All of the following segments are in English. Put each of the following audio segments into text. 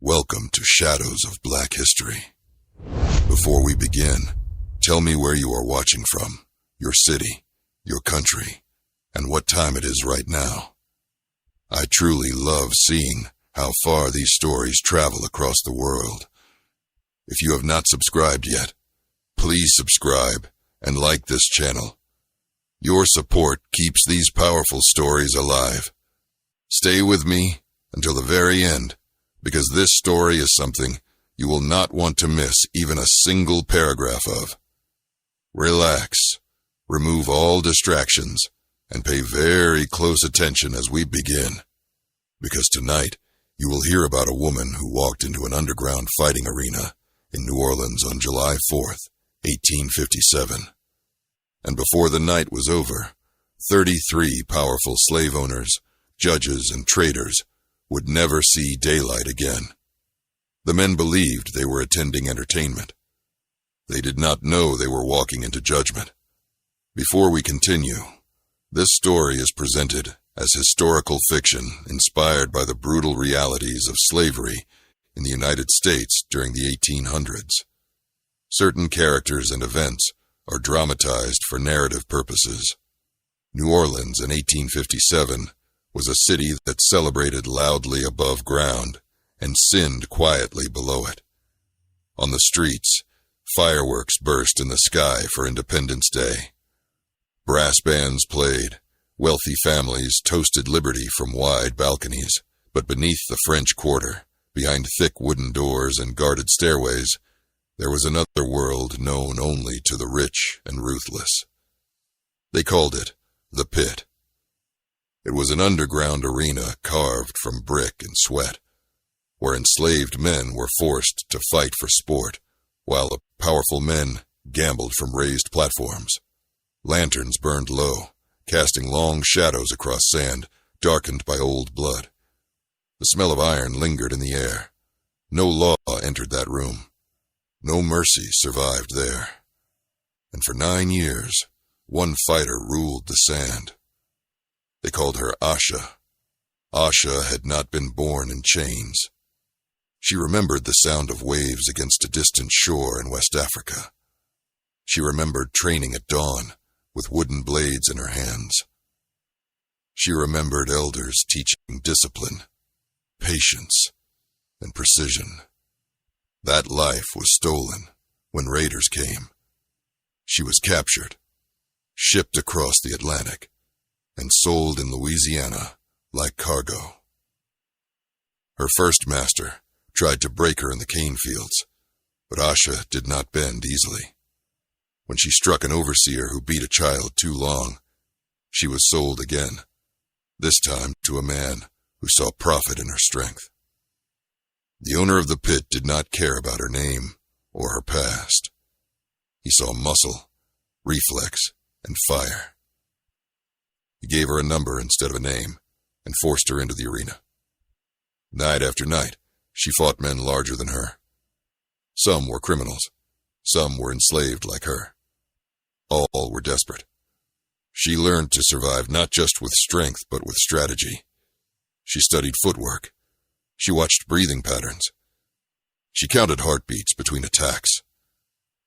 Welcome to Shadows of Black History. Before we begin, tell me where you are watching from, your city, your country, and what time it is right now. I truly love seeing how far these stories travel across the world. If you have not subscribed yet, please subscribe and like this channel. Your support keeps these powerful stories alive. Stay with me until the very end, because this story is something you will not want to miss even a single paragraph of. Relax, remove all distractions, and pay very close attention as we begin. Because tonight, you will hear about a woman who walked into an underground fighting arena in New Orleans on July 4th, 1857. And before the night was over, 33 powerful slave owners, judges, and traders would never see daylight again. The men believed they were attending entertainment. They did not know they were walking into judgment. Before we continue, this story is presented as historical fiction inspired by the brutal realities of slavery in the United States during the 1800s. Certain characters and events are dramatized for narrative purposes. New Orleans in 1857 was a city that celebrated loudly above ground and sinned quietly below it. On the streets, fireworks burst in the sky for Independence Day. Brass bands played, wealthy families toasted liberty from wide balconies, but beneath the French Quarter, behind thick wooden doors and guarded stairways, there was another world known only to the rich and ruthless. They called it the Pit. It was an underground arena carved from brick and sweat, where enslaved men were forced to fight for sport, while the powerful men gambled from raised platforms. Lanterns burned low, casting long shadows across sand, darkened by old blood. The smell of iron lingered in the air. No law entered that room. No mercy survived there. And for 9 years, one fighter ruled the sand. They called her Asha. Asha had not been born in chains. She remembered the sound of waves against a distant shore in West Africa. She remembered training at dawn with wooden blades in her hands. She remembered elders teaching discipline, patience, and precision. That life was stolen when raiders came. She was captured, shipped across the Atlantic, and sold in Louisiana like cargo. Her first master tried to break her in the cane fields, but Asha did not bend easily. When she struck an overseer who beat a child too long, she was sold again, this time to a man who saw profit in her strength. The owner of the pit did not care about her name or her past. He saw muscle, reflex, and fire. He gave her a number instead of a name and forced her into the arena. Night after night, she fought men larger than her. Some were criminals. Some were enslaved like her. All were desperate. She learned to survive not just with strength but with strategy. She studied footwork. She watched breathing patterns. She counted heartbeats between attacks.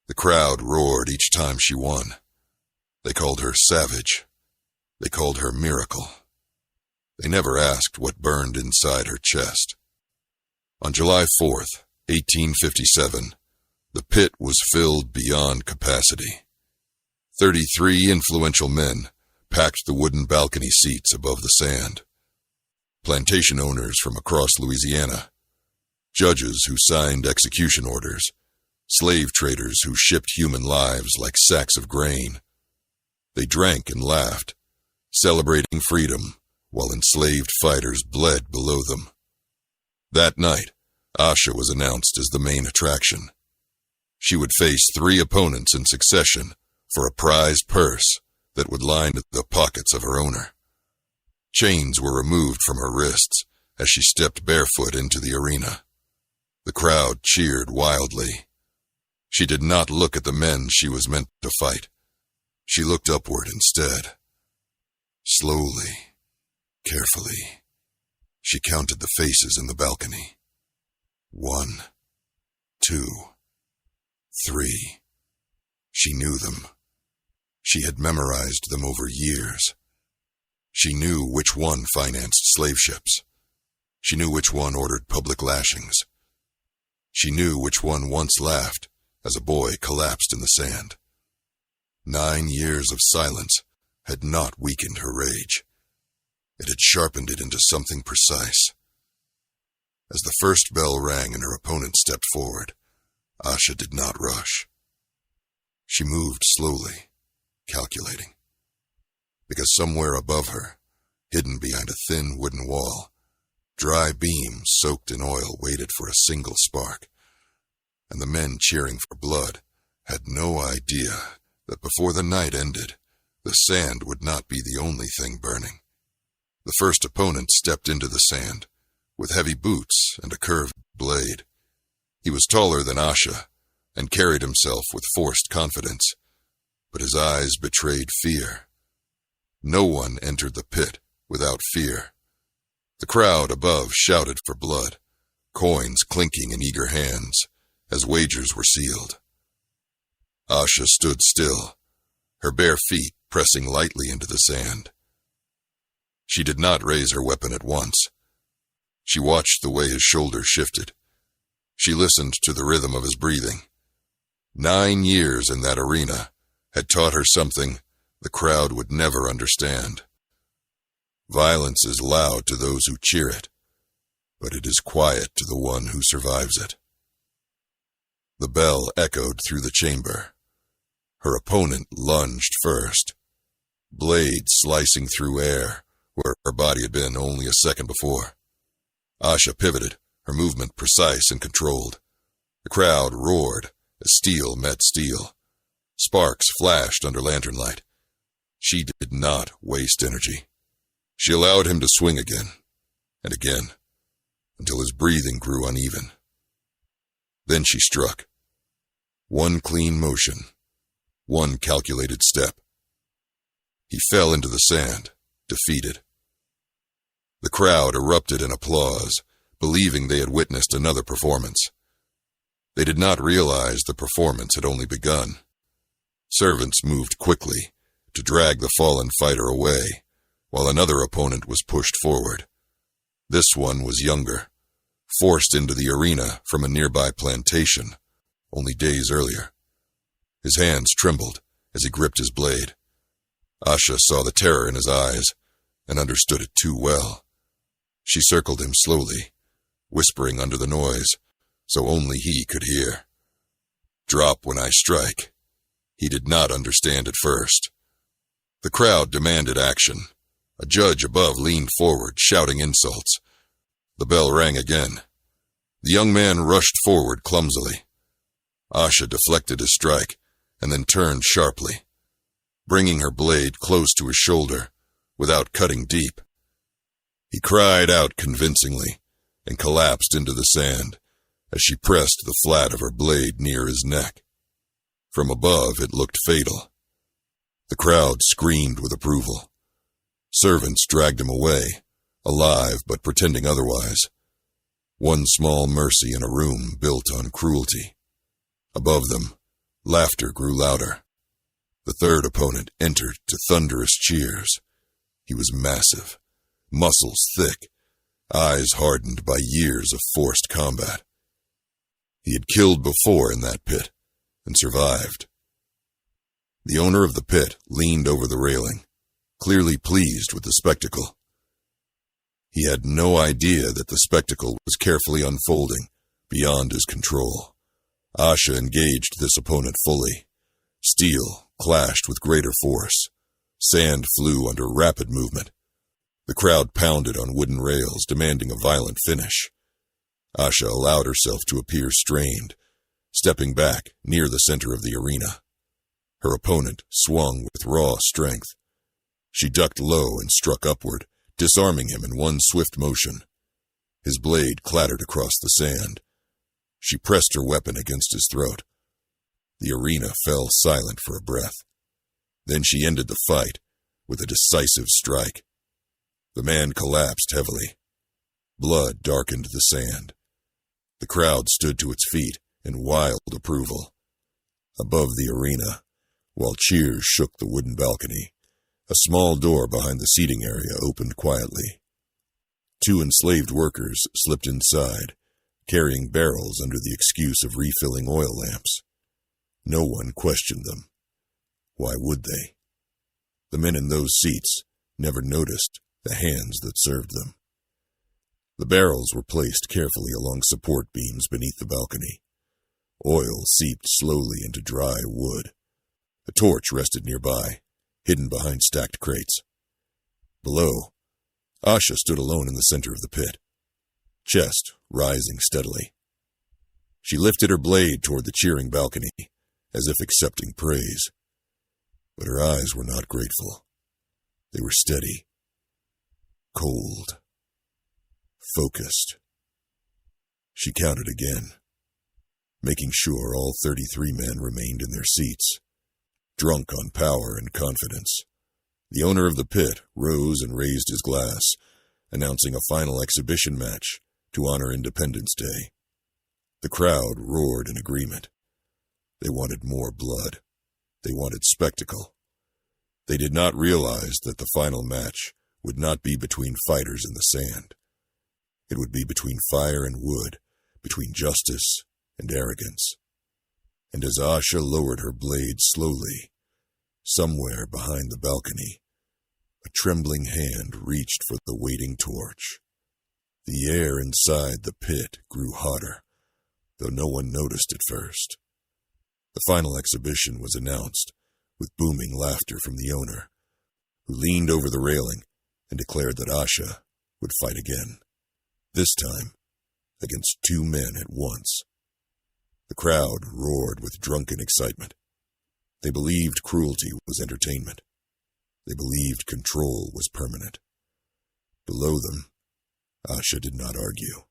The crowd roared each time she won. They called her savage. They called her miracle. They never asked what burned inside her chest. On July 4th, 1857, the pit was filled beyond capacity. 33 influential men packed the wooden balcony seats above the sand. Plantation owners from across Louisiana, judges who signed execution orders, slave traders who shipped human lives like sacks of grain. They drank and laughed, celebrating freedom while enslaved fighters bled below them. That night, Asha was announced as the main attraction. She would face 3 opponents in succession for a prized purse that would line the pockets of her owner. Chains were removed from her wrists as she stepped barefoot into the arena. The crowd cheered wildly. She did not look at the men she was meant to fight. She looked upward instead. Slowly, carefully, she counted the faces in the balcony. 1, 2, 3. She knew them. She had memorized them over years. She knew which one financed slave ships. She knew which one ordered public lashings. She knew which one once laughed as a boy collapsed in the sand. 9 years of silence had not weakened her rage. It had sharpened it into something precise. As the first bell rang and her opponent stepped forward, Asha did not rush. She moved slowly, calculating. Because somewhere above her, hidden behind a thin wooden wall, dry beams soaked in oil waited for a single spark, and the men cheering for blood had no idea that before the night ended, the sand would not be the only thing burning. The first opponent stepped into the sand, with heavy boots and a curved blade. He was taller than Asha, and carried himself with forced confidence, but his eyes betrayed fear. No one entered the pit without fear. The crowd above shouted for blood, coins clinking in eager hands, as wagers were sealed. Asha stood still, her bare feet pressing lightly into the sand. She did not raise her weapon at once. She watched the way his shoulders shifted. She listened to the rhythm of his breathing. 9 years in that arena had taught her something the crowd would never understand. Violence is loud to those who cheer it, but it is quiet to the one who survives it. The bell echoed through the chamber. Her opponent lunged first, blade slicing through air where her body had been only a second before. Asha pivoted, her movement precise and controlled. The crowd roared as steel met steel. Sparks flashed under lantern light. She did not waste energy. She allowed him to swing again, and again, until his breathing grew uneven. Then she struck. One clean motion, one calculated step. He fell into the sand, defeated. The crowd erupted in applause, believing they had witnessed another performance. They did not realize the performance had only begun. Servants moved quickly to drag the fallen fighter away, while another opponent was pushed forward. This one was younger, forced into the arena from a nearby plantation only days earlier. His hands trembled as he gripped his blade. Asha saw the terror in his eyes and understood it too well. She circled him slowly, whispering under the noise so only he could hear. "Drop when I strike." He did not understand at first. The crowd demanded action. A judge above leaned forward, shouting insults. The bell rang again. The young man rushed forward clumsily. Asha deflected his strike and then turned sharply, bringing her blade close to his shoulder without cutting deep. He cried out convincingly and collapsed into the sand as she pressed the flat of her blade near his neck. From above, it looked fatal. The crowd screamed with approval. Servants dragged him away, alive but pretending otherwise. One small mercy in a room built on cruelty. Above them, laughter grew louder. The third opponent entered to thunderous cheers. He was massive, muscles thick, eyes hardened by years of forced combat. He had killed before in that pit, and survived. The owner of the pit leaned over the railing, clearly pleased with the spectacle. He had no idea that the spectacle was carefully unfolding beyond his control. Asha engaged this opponent fully. Steel clashed with greater force. Sand flew under rapid movement. The crowd pounded on wooden rails, demanding a violent finish. Asha allowed herself to appear strained, stepping back near the center of the arena. Her opponent swung with raw strength. She ducked low and struck upward, disarming him in one swift motion. His blade clattered across the sand. She pressed her weapon against his throat. The arena fell silent for a breath. Then she ended the fight with a decisive strike. The man collapsed heavily. Blood darkened the sand. The crowd stood to its feet in wild approval. Above the arena, while cheers shook the wooden balcony, a small door behind the seating area opened quietly. 2 enslaved workers slipped inside, carrying barrels under the excuse of refilling oil lamps. No one questioned them. Why would they? The men in those seats never noticed the hands that served them. The barrels were placed carefully along support beams beneath the balcony. Oil seeped slowly into dry wood. A torch rested nearby, hidden behind stacked crates. Below, Asha stood alone in the center of the pit, chest rising steadily. She lifted her blade toward the cheering balcony, as if accepting praise. But her eyes were not grateful. They were steady, cold, focused. She counted again, making sure all 33 men remained in their seats, drunk on power and confidence. The owner of the pit rose and raised his glass, announcing a final exhibition match to honor Independence Day. The crowd roared in agreement. They wanted more blood. They wanted spectacle. They did not realize that the final match would not be between fighters in the sand. It would be between fire and wood, between justice and arrogance. And as Asha lowered her blade slowly, somewhere behind the balcony, a trembling hand reached for the waiting torch. The air inside the pit grew hotter, though no one noticed at first. The final exhibition was announced, with booming laughter from the owner, who leaned over the railing and declared that Asha would fight again, this time against 2 men at once. The crowd roared with drunken excitement. They believed cruelty was entertainment. They believed control was permanent. Below them, Asha did not argue.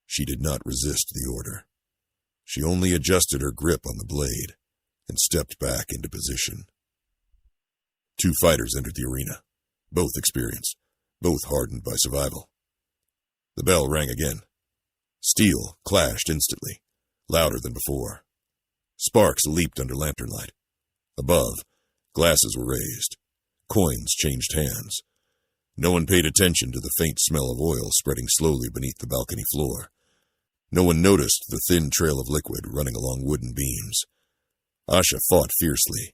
She did not resist the order. She only adjusted her grip on the blade and stepped back into position. 2 fighters entered the arena, both experienced, both hardened by survival. The bell rang again. Steel clashed instantly, louder than before. Sparks leaped under lantern light. Above, glasses were raised. Coins changed hands. No one paid attention to the faint smell of oil spreading slowly beneath the balcony floor. No one noticed the thin trail of liquid running along wooden beams. Asha fought fiercely,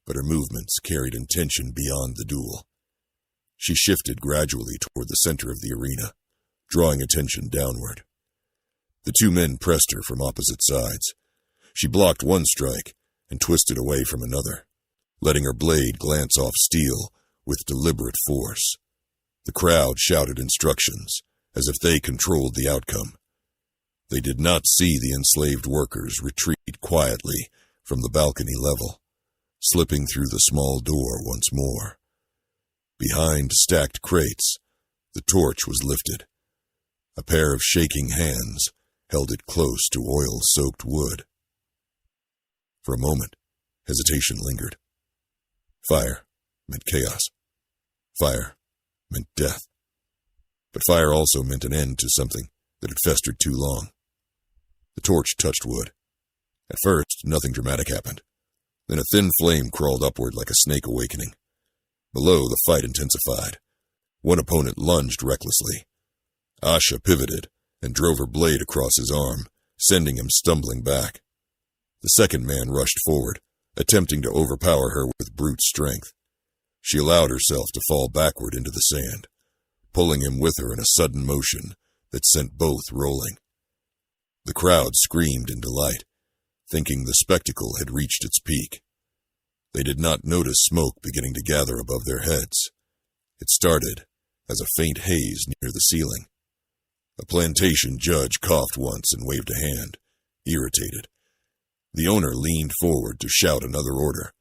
but her movements carried intention beyond the duel. She shifted gradually toward the center of the arena, drawing attention downward. The 2 men pressed her from opposite sides. She blocked one strike and twisted away from another, letting her blade glance off steel with deliberate force. The crowd shouted instructions, as if they controlled the outcome. They did not see the enslaved workers retreat quietly from the balcony level, slipping through the small door once more. Behind stacked crates, the torch was lifted. A pair of shaking hands held it close to oil-soaked wood. For a moment, hesitation lingered. Fire meant chaos. Fire meant death. But fire also meant an end to something that had festered too long. The torch touched wood. At first, nothing dramatic happened. Then a thin flame crawled upward like a snake awakening. Below, the fight intensified. One opponent lunged recklessly. Asha pivoted and drove her blade across his arm, sending him stumbling back. The second man rushed forward, attempting to overpower her with brute strength. She allowed herself to fall backward into the sand, pulling him with her in a sudden motion that sent both rolling. The crowd screamed in delight, thinking the spectacle had reached its peak. They did not notice smoke beginning to gather above their heads. It started as a faint haze near the ceiling. A plantation judge coughed once and waved a hand, irritated. The owner leaned forward to shout another order,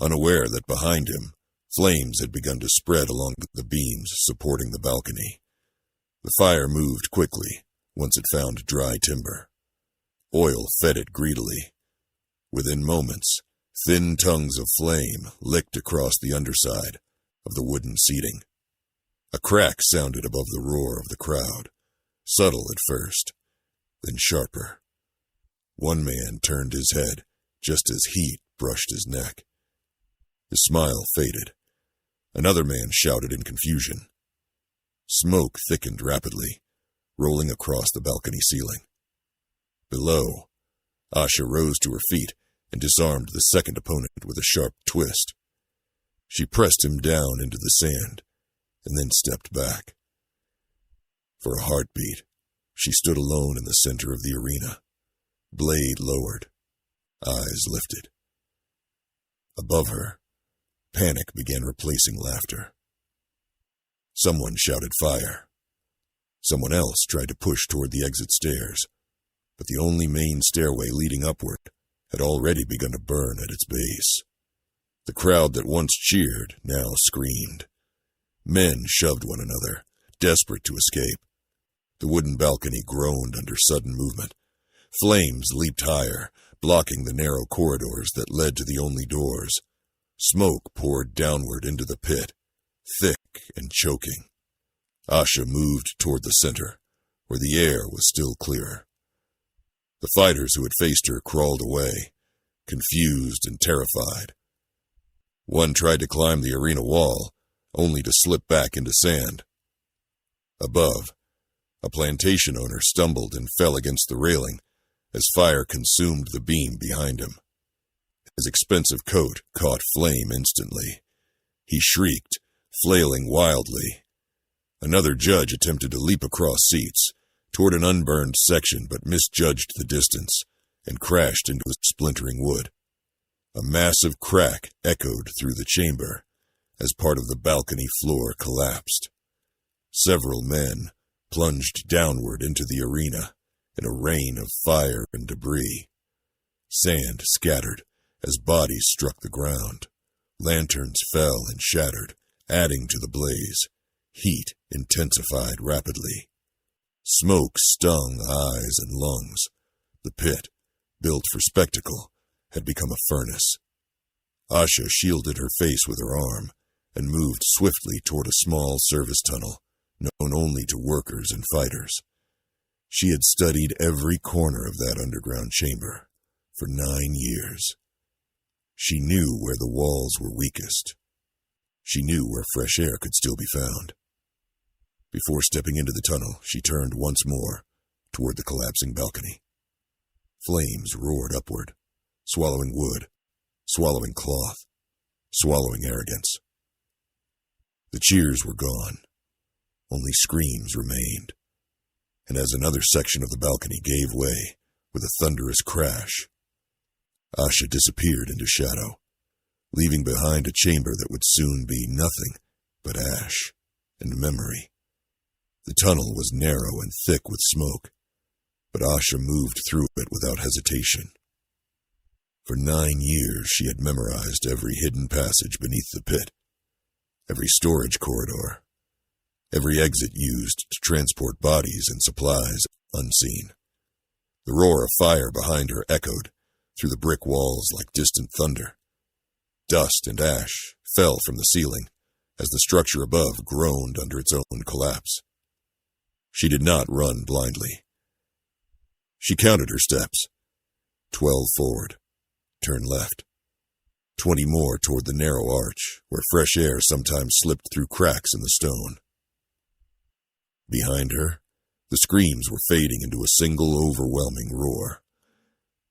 unaware that behind him, flames had begun to spread along the beams supporting the balcony. The fire moved quickly once it found dry timber. Oil fed it greedily. Within moments, thin tongues of flame licked across the underside of the wooden seating. A crack sounded above the roar of the crowd, subtle at first, then sharper. One man turned his head just as heat brushed his neck. His smile faded. Another man shouted in confusion. Smoke thickened rapidly, rolling across the balcony ceiling. Below, Asha rose to her feet and disarmed the second opponent with a sharp twist. She pressed him down into the sand and then stepped back. For a heartbeat, she stood alone in the center of the arena, blade lowered, eyes lifted. Above her, panic began replacing laughter. Someone shouted fire. Someone else tried to push toward the exit stairs, but the only main stairway leading upward had already begun to burn at its base. The crowd that once cheered now screamed. Men shoved one another, desperate to escape. The wooden balcony groaned under sudden movement. Flames leaped higher, blocking the narrow corridors that led to the only doors. Smoke poured downward into the pit, thick and choking. Asha moved toward the center, where the air was still clearer. The fighters who had faced her crawled away, confused and terrified. One tried to climb the arena wall, only to slip back into sand. Above, a plantation owner stumbled and fell against the railing as fire consumed the beam behind him. His expensive coat caught flame instantly. He shrieked, flailing wildly. Another judge attempted to leap across seats toward an unburned section but misjudged the distance and crashed into the splintering wood. A massive crack echoed through the chamber as part of the balcony floor collapsed. Several men plunged downward into the arena in a rain of fire and debris. Sand scattered as bodies struck the ground. Lanterns fell and shattered, adding to the blaze. Heat intensified rapidly. Smoke stung eyes and lungs. The pit, built for spectacle, had become a furnace. Asha shielded her face with her arm and moved swiftly toward a small service tunnel, known only to workers and fighters. She had studied every corner of that underground chamber for 9 years. She knew where the walls were weakest. She knew where fresh air could still be found. Before stepping into the tunnel, she turned once more toward the collapsing balcony. Flames roared upward, swallowing wood, swallowing cloth, swallowing arrogance. The cheers were gone. Only screams remained. And as another section of the balcony gave way with a thunderous crash, Asha disappeared into shadow, leaving behind a chamber that would soon be nothing but ash and memory. The tunnel was narrow and thick with smoke, but Asha moved through it without hesitation. For 9 years she had memorized every hidden passage beneath the pit, every storage corridor, every exit used to transport bodies and supplies unseen. The roar of fire behind her echoed through the brick walls like distant thunder. Dust and ash fell from the ceiling as the structure above groaned under its own collapse. She did not run blindly. She counted her steps. 12 forward, turn left. 20 more toward the narrow arch, where fresh air sometimes slipped through cracks in the stone. Behind her, the screams were fading into a single overwhelming roar.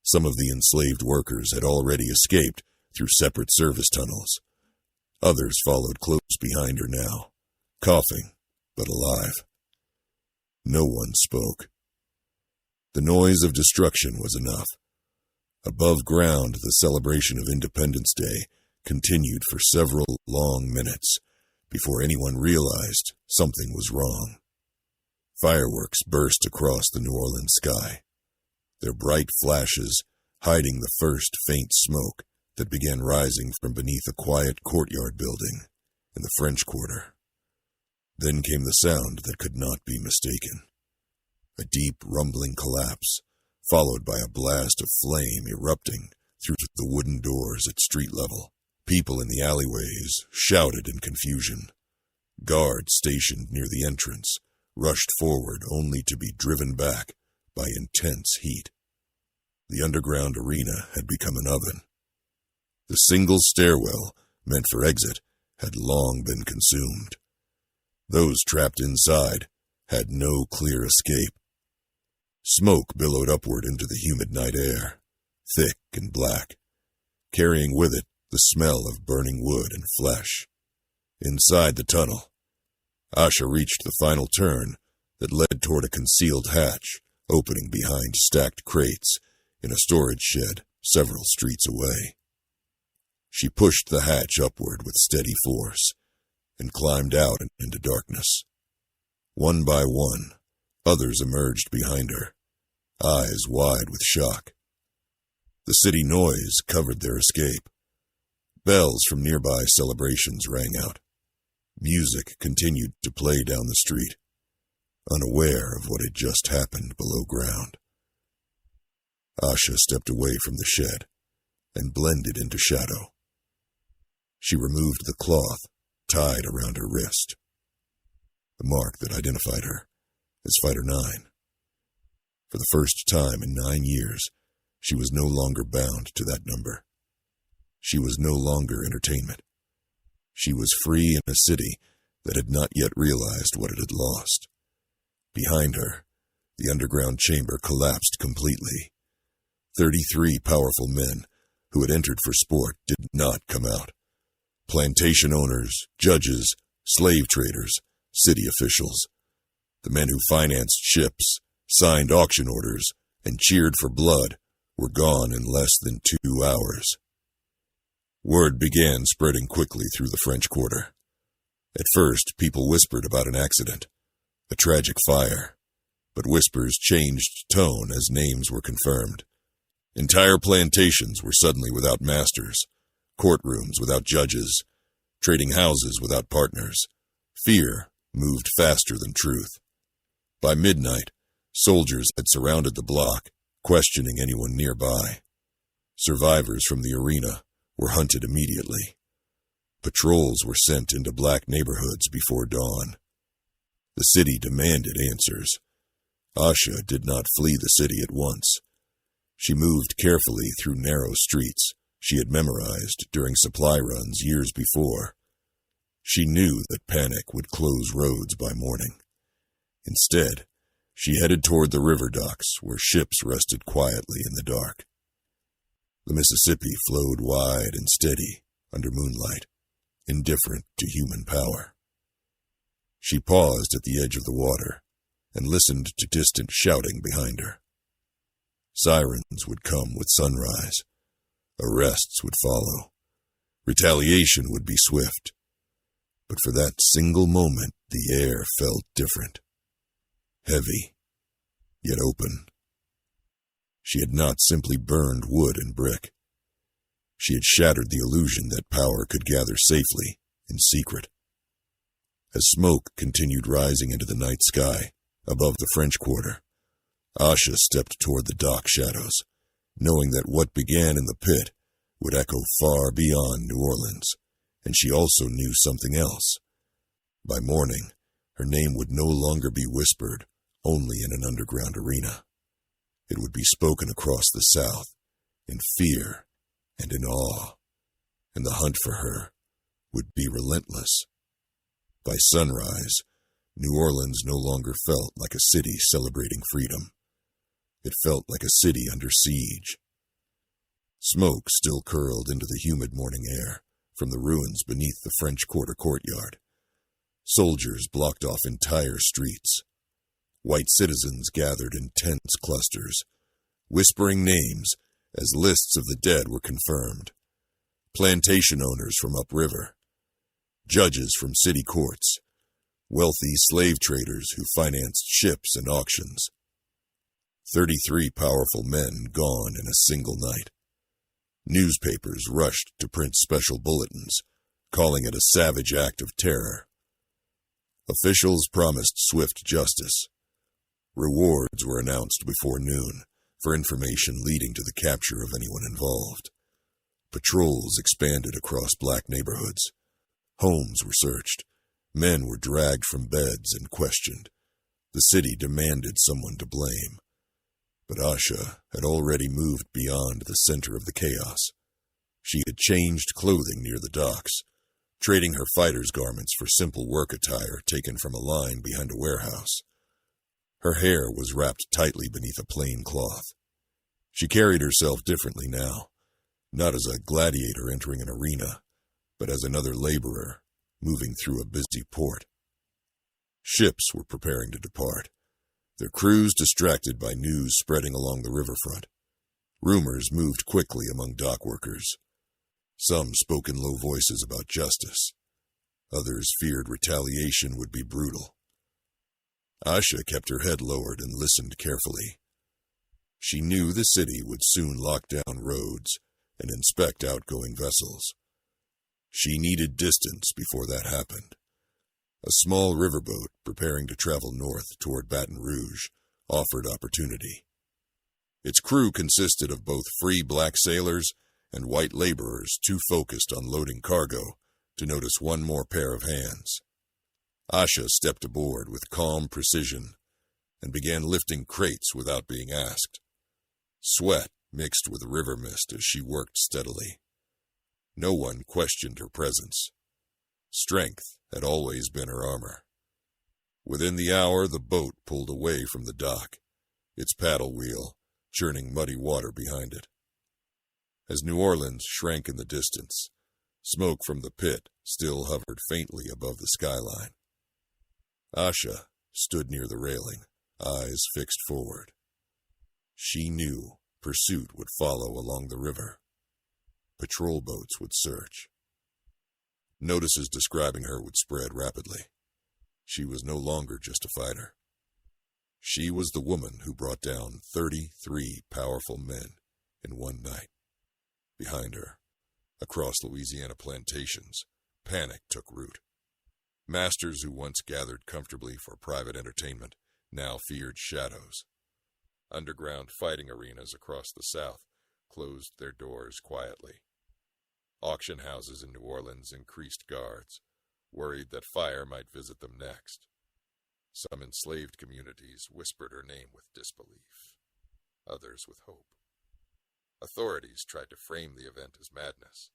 Some of the enslaved workers had already escaped through separate service tunnels. Others followed close behind her now, coughing, but alive. No one spoke. The noise of destruction was enough. Above ground, the celebration of Independence Day continued for several long minutes before anyone realized something was wrong. Fireworks burst across the New Orleans sky, their bright flashes hiding the first faint smoke that began rising from beneath a quiet courtyard building in the French Quarter. Then came the sound that could not be mistaken. A deep, rumbling collapse, followed by a blast of flame erupting through the wooden doors at street level. People in the alleyways shouted in confusion. Guards stationed near the entrance rushed forward only to be driven back by intense heat. The underground arena had become an oven. The single stairwell, meant for exit, had long been consumed. Those trapped inside had no clear escape. Smoke billowed upward into the humid night air, thick and black, carrying with it the smell of burning wood and flesh. Inside the tunnel, Asha reached the final turn that led toward a concealed hatch opening behind stacked crates in a storage shed several streets away. She pushed the hatch upward with steady force and climbed out into darkness. One by one, others emerged behind her, eyes wide with shock. The city noise covered their escape. Bells from nearby celebrations rang out. Music continued to play down the street, unaware of what had just happened below ground. Asha stepped away from the shed and blended into shadow. She removed the cloth tied around her wrist, the mark that identified her as Fighter 9. For the first time in 9 years, she was no longer bound to that number. She was no longer entertainment. She was free in a city that had not yet realized what it had lost. Behind her, the underground chamber collapsed completely. 33 powerful men who had entered for sport did not come out. Plantation owners, judges, slave traders, city officials, the men who financed ships, signed auction orders, and cheered for blood were gone in less than 2 hours. Word began spreading quickly through the French Quarter. At first, people whispered about an accident, a tragic fire, but whispers changed tone as names were confirmed. Entire plantations were suddenly without masters, courtrooms without judges, trading houses without partners. Fear moved faster than truth. By midnight, soldiers had surrounded the block, questioning anyone nearby. Survivors from the arena were hunted immediately. Patrols were sent into black neighborhoods before dawn. The city demanded answers. Asha did not flee the city at once. She moved carefully through narrow streets she had memorized during supply runs years before. She knew that panic would close roads by morning. Instead, she headed toward the river docks where ships rested quietly in the dark. The Mississippi flowed wide and steady under moonlight, indifferent to human power. She paused at the edge of the water and listened to distant shouting behind her. Sirens would come with sunrise. Arrests would follow. Retaliation would be swift. But for that single moment, the air felt different. Heavy, yet open. She had not simply burned wood and brick. She had shattered the illusion that power could gather safely in secret. As smoke continued rising into the night sky above the French Quarter, Asha stepped toward the dock shadows, knowing that what began in the pit would echo far beyond New Orleans, and she also knew something else. By morning, her name would no longer be whispered only in an underground arena. It would be spoken across the South, in fear and in awe, and the hunt for her would be relentless. By sunrise, New Orleans no longer felt like a city celebrating freedom. It felt like a city under siege. Smoke still curled into the humid morning air from the ruins beneath the French Quarter courtyard. Soldiers blocked off entire streets. White citizens gathered in tense clusters, whispering names as lists of the dead were confirmed. Plantation owners from upriver, judges from city courts, wealthy slave traders who financed ships and auctions. 33 powerful men gone in a single night. Newspapers rushed to print special bulletins, calling it a savage act of terror. Officials promised swift justice. Rewards were announced before noon for information leading to the capture of anyone involved. Patrols expanded across black neighborhoods. Homes were searched. Men were dragged from beds and questioned. The city demanded someone to blame. But Asha had already moved beyond the center of the chaos. She had changed clothing near the docks, trading her fighter's garments for simple work attire taken from a line behind a warehouse. Her hair was wrapped tightly beneath a plain cloth. She carried herself differently now, not as a gladiator entering an arena, but as another laborer moving through a busy port. Ships were preparing to depart, their crews distracted by news spreading along the riverfront. Rumors moved quickly among dock workers. Some spoke in low voices about justice. Others feared retaliation would be brutal. Asha kept her head lowered and listened carefully. She knew the city would soon lock down roads and inspect outgoing vessels. She needed distance before that happened. A small riverboat preparing to travel north toward Baton Rouge offered opportunity. Its crew consisted of both free black sailors and white laborers too focused on loading cargo to notice one more pair of hands. Asha stepped aboard with calm precision and began lifting crates without being asked. Sweat mixed with river mist as she worked steadily. No one questioned her presence. Strength had always been her armor. Within the hour, the boat pulled away from the dock, its paddle wheel churning muddy water behind it. As New Orleans shrank in the distance, smoke from the pit still hovered faintly above the skyline. Asha stood near the railing, eyes fixed forward. She knew pursuit would follow along the river. Patrol boats would search. Notices describing her would spread rapidly. She was no longer just a fighter. She was the woman who brought down 33 powerful men in one night. Behind her, across Louisiana plantations, panic took root. Masters who once gathered comfortably for private entertainment now feared shadows. Underground fighting arenas across the South closed their doors quietly. Auction houses in New Orleans increased guards, worried that fire might visit them next. Some enslaved communities whispered her name with disbelief, others with hope. Authorities tried to frame the event as madness,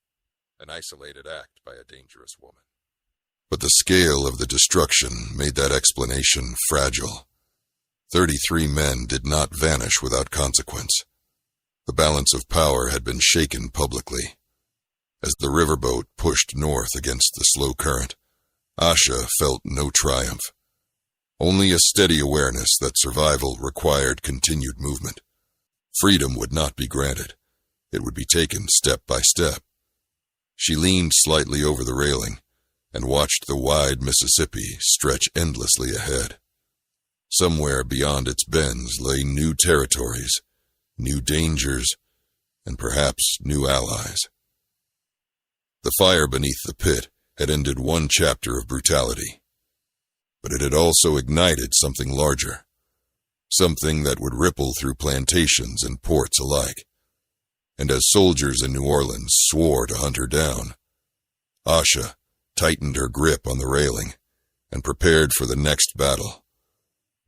an isolated act by a dangerous woman. But the scale of the destruction made that explanation fragile. 33 men did not vanish without consequence. The balance of power had been shaken publicly. As the riverboat pushed north against the slow current, Asha felt no triumph. Only a steady awareness that survival required continued movement. Freedom would not be granted. It would be taken step by step. She leaned slightly over the railing and watched the wide Mississippi stretch endlessly ahead. Somewhere beyond its bends lay new territories, new dangers, and perhaps new allies. The fire beneath the pit had ended one chapter of brutality, but it had also ignited something larger, something that would ripple through plantations and ports alike. And as soldiers in New Orleans swore to hunt her down, Asha tightened her grip on the railing and prepared for the next battle,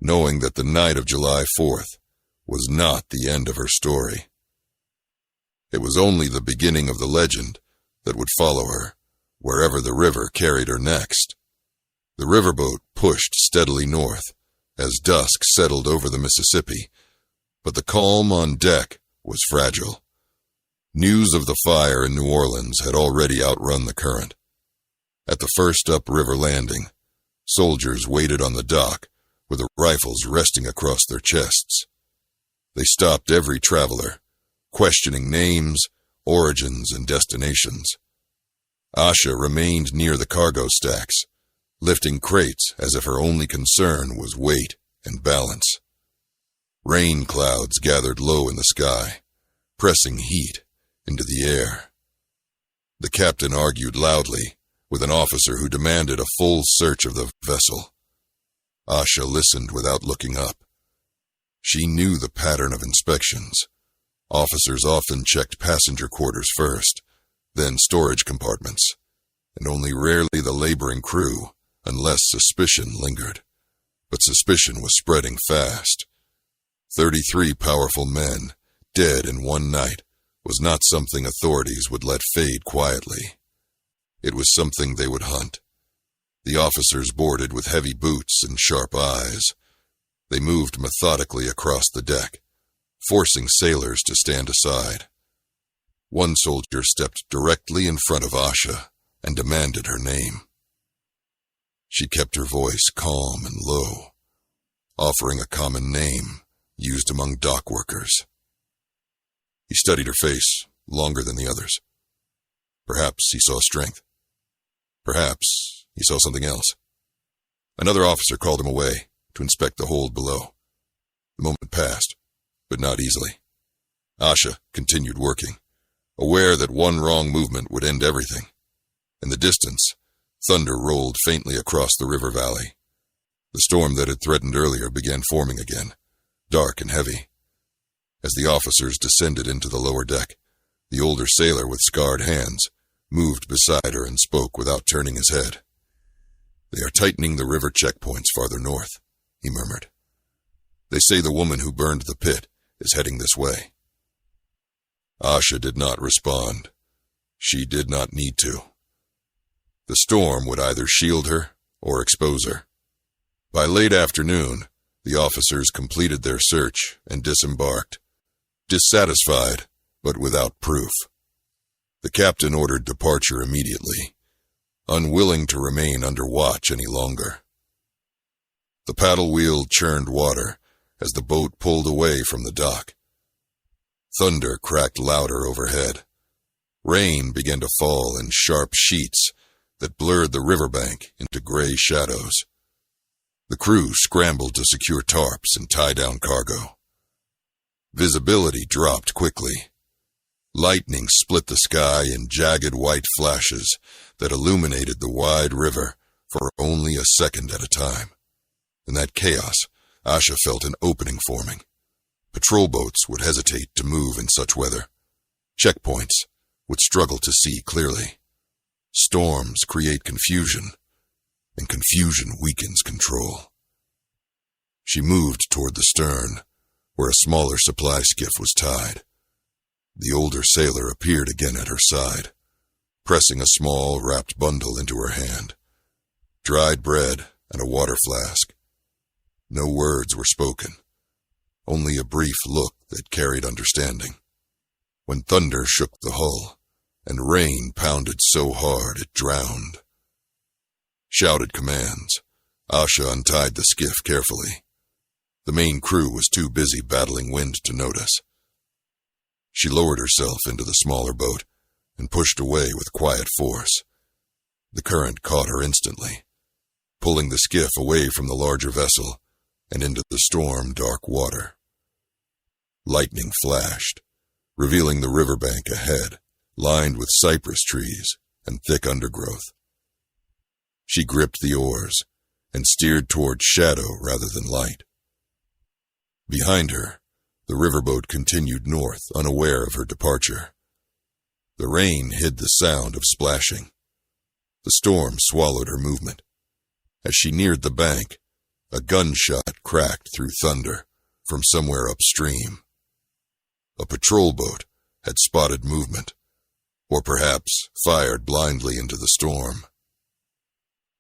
knowing that the night of July 4th was not the end of her story. It was only the beginning of the legend that would follow her, wherever the river carried her next. The riverboat pushed steadily north, as dusk settled over the Mississippi, but the calm on deck was fragile. News of the fire in New Orleans had already outrun the current. At the first upriver landing, soldiers waited on the dock with their rifles resting across their chests. They stopped every traveler, questioning names, origins, and destinations. Asha remained near the cargo stacks, lifting crates as if her only concern was weight and balance. Rain clouds gathered low in the sky, pressing heat into the air. The captain argued loudly with an officer who demanded a full search of the vessel. Asha listened without looking up. She knew the pattern of inspections. Officers often checked passenger quarters first, then storage compartments, and only rarely the laboring crew, unless suspicion lingered. But suspicion was spreading fast. 33 powerful men, dead in one night, was not something authorities would let fade quietly. It was something they would hunt. The officers boarded with heavy boots and sharp eyes. They moved methodically across the deck, forcing sailors to stand aside. One soldier stepped directly in front of Asha and demanded her name. She kept her voice calm and low, offering a common name used among dock workers. He studied her face longer than the others. Perhaps he saw strength. Perhaps he saw something else. Another officer called him away to inspect the hold below. The moment passed, but not easily. Asha continued working, aware that one wrong movement would end everything. In the distance, thunder rolled faintly across the river valley. The storm that had threatened earlier began forming again, dark and heavy. As the officers descended into the lower deck, the older sailor with scarred hands moved beside her and spoke without turning his head. "They are tightening the river checkpoints farther north," he murmured. "They say the woman who burned the pit is heading this way." Asha did not respond. She did not need to. The storm would either shield her or expose her. By late afternoon, the officers completed their search and disembarked, dissatisfied but without proof. The captain ordered departure immediately, unwilling to remain under watch any longer. The paddle wheel churned water as the boat pulled away from the dock. Thunder cracked louder overhead. Rain began to fall in sharp sheets that blurred the riverbank into gray shadows. The crew scrambled to secure tarps and tie down cargo. Visibility dropped quickly. Lightning split the sky in jagged white flashes that illuminated the wide river for only a second at a time. In that chaos, Asha felt an opening forming. Patrol boats would hesitate to move in such weather. Checkpoints would struggle to see clearly. Storms create confusion, and confusion weakens control. She moved toward the stern, where a smaller supply skiff was tied. The older sailor appeared again at her side, pressing a small, wrapped bundle into her hand. Dried bread and a water flask. No words were spoken, only a brief look that carried understanding. When thunder shook the hull, and rain pounded so hard it drowned. Shouted commands, Asha untied the skiff carefully. The main crew was too busy battling wind to notice. She lowered herself into the smaller boat and pushed away with quiet force. The current caught her instantly, pulling the skiff away from the larger vessel and into the storm-dark water. Lightning flashed, revealing the riverbank ahead, lined with cypress trees and thick undergrowth. She gripped the oars and steered toward shadow rather than light. Behind her, the riverboat continued north, unaware of her departure. The rain hid the sound of splashing. The storm swallowed her movement. As she neared the bank, a gunshot cracked through thunder from somewhere upstream. A patrol boat had spotted movement, or perhaps fired blindly into the storm.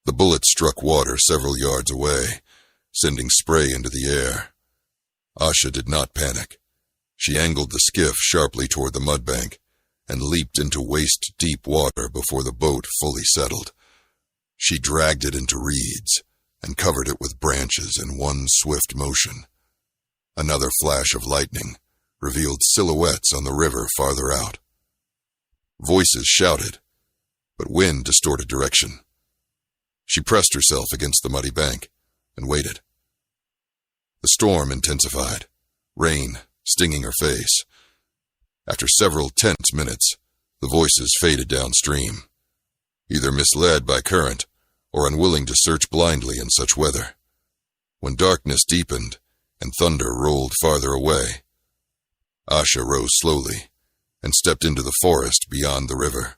The bullet struck water several yards away, sending spray into the air. Asha did not panic. She angled the skiff sharply toward the mudbank and leaped into waist-deep water before the boat fully settled. She dragged it into reeds and covered it with branches in one swift motion. Another flash of lightning revealed silhouettes on the river farther out. Voices shouted, but wind distorted direction. She pressed herself against the muddy bank and waited. The storm intensified, rain stinging her face. After several tense minutes, the voices faded downstream, either misled by current or unwilling to search blindly in such weather. When darkness deepened and thunder rolled farther away, Asha rose slowly and stepped into the forest beyond the river.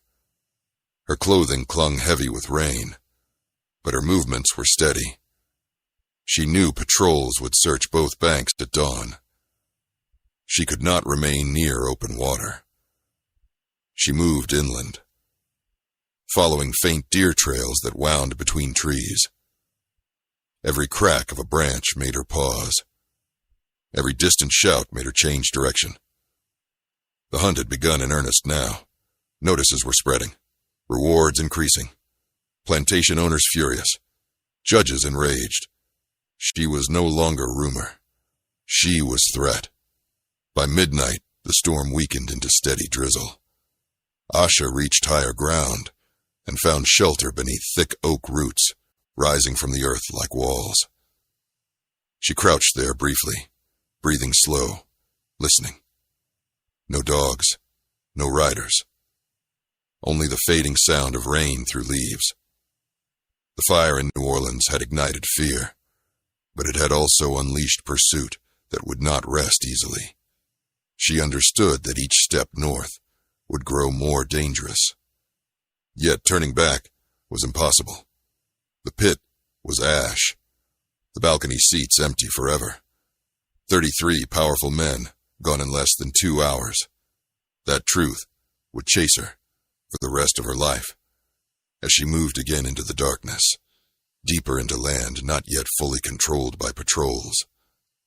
Her clothing clung heavy with rain, but her movements were steady. She knew patrols would search both banks at dawn, She could not remain near open water. She moved inland, following faint deer trails that wound between trees. Every crack of a branch made her pause. Every distant shout made her change direction. The hunt had begun in earnest now. Notices were spreading, rewards increasing, plantation owners furious, judges enraged. She was no longer rumor. She was threat. By midnight, the storm weakened into steady drizzle. Asha reached higher ground and found shelter beneath thick oak roots rising from the earth like walls. She crouched there briefly, breathing slow, listening. No dogs, no riders. Only the fading sound of rain through leaves. The fire in New Orleans had ignited fear, but it had also unleashed pursuit that would not rest easily. She understood that each step north would grow more dangerous. Yet turning back was impossible. The pit was ash, the balcony seats empty forever. 33 powerful men gone in less than 2 hours. That truth would chase her for the rest of her life. As she moved again into the darkness, deeper into land not yet fully controlled by patrols,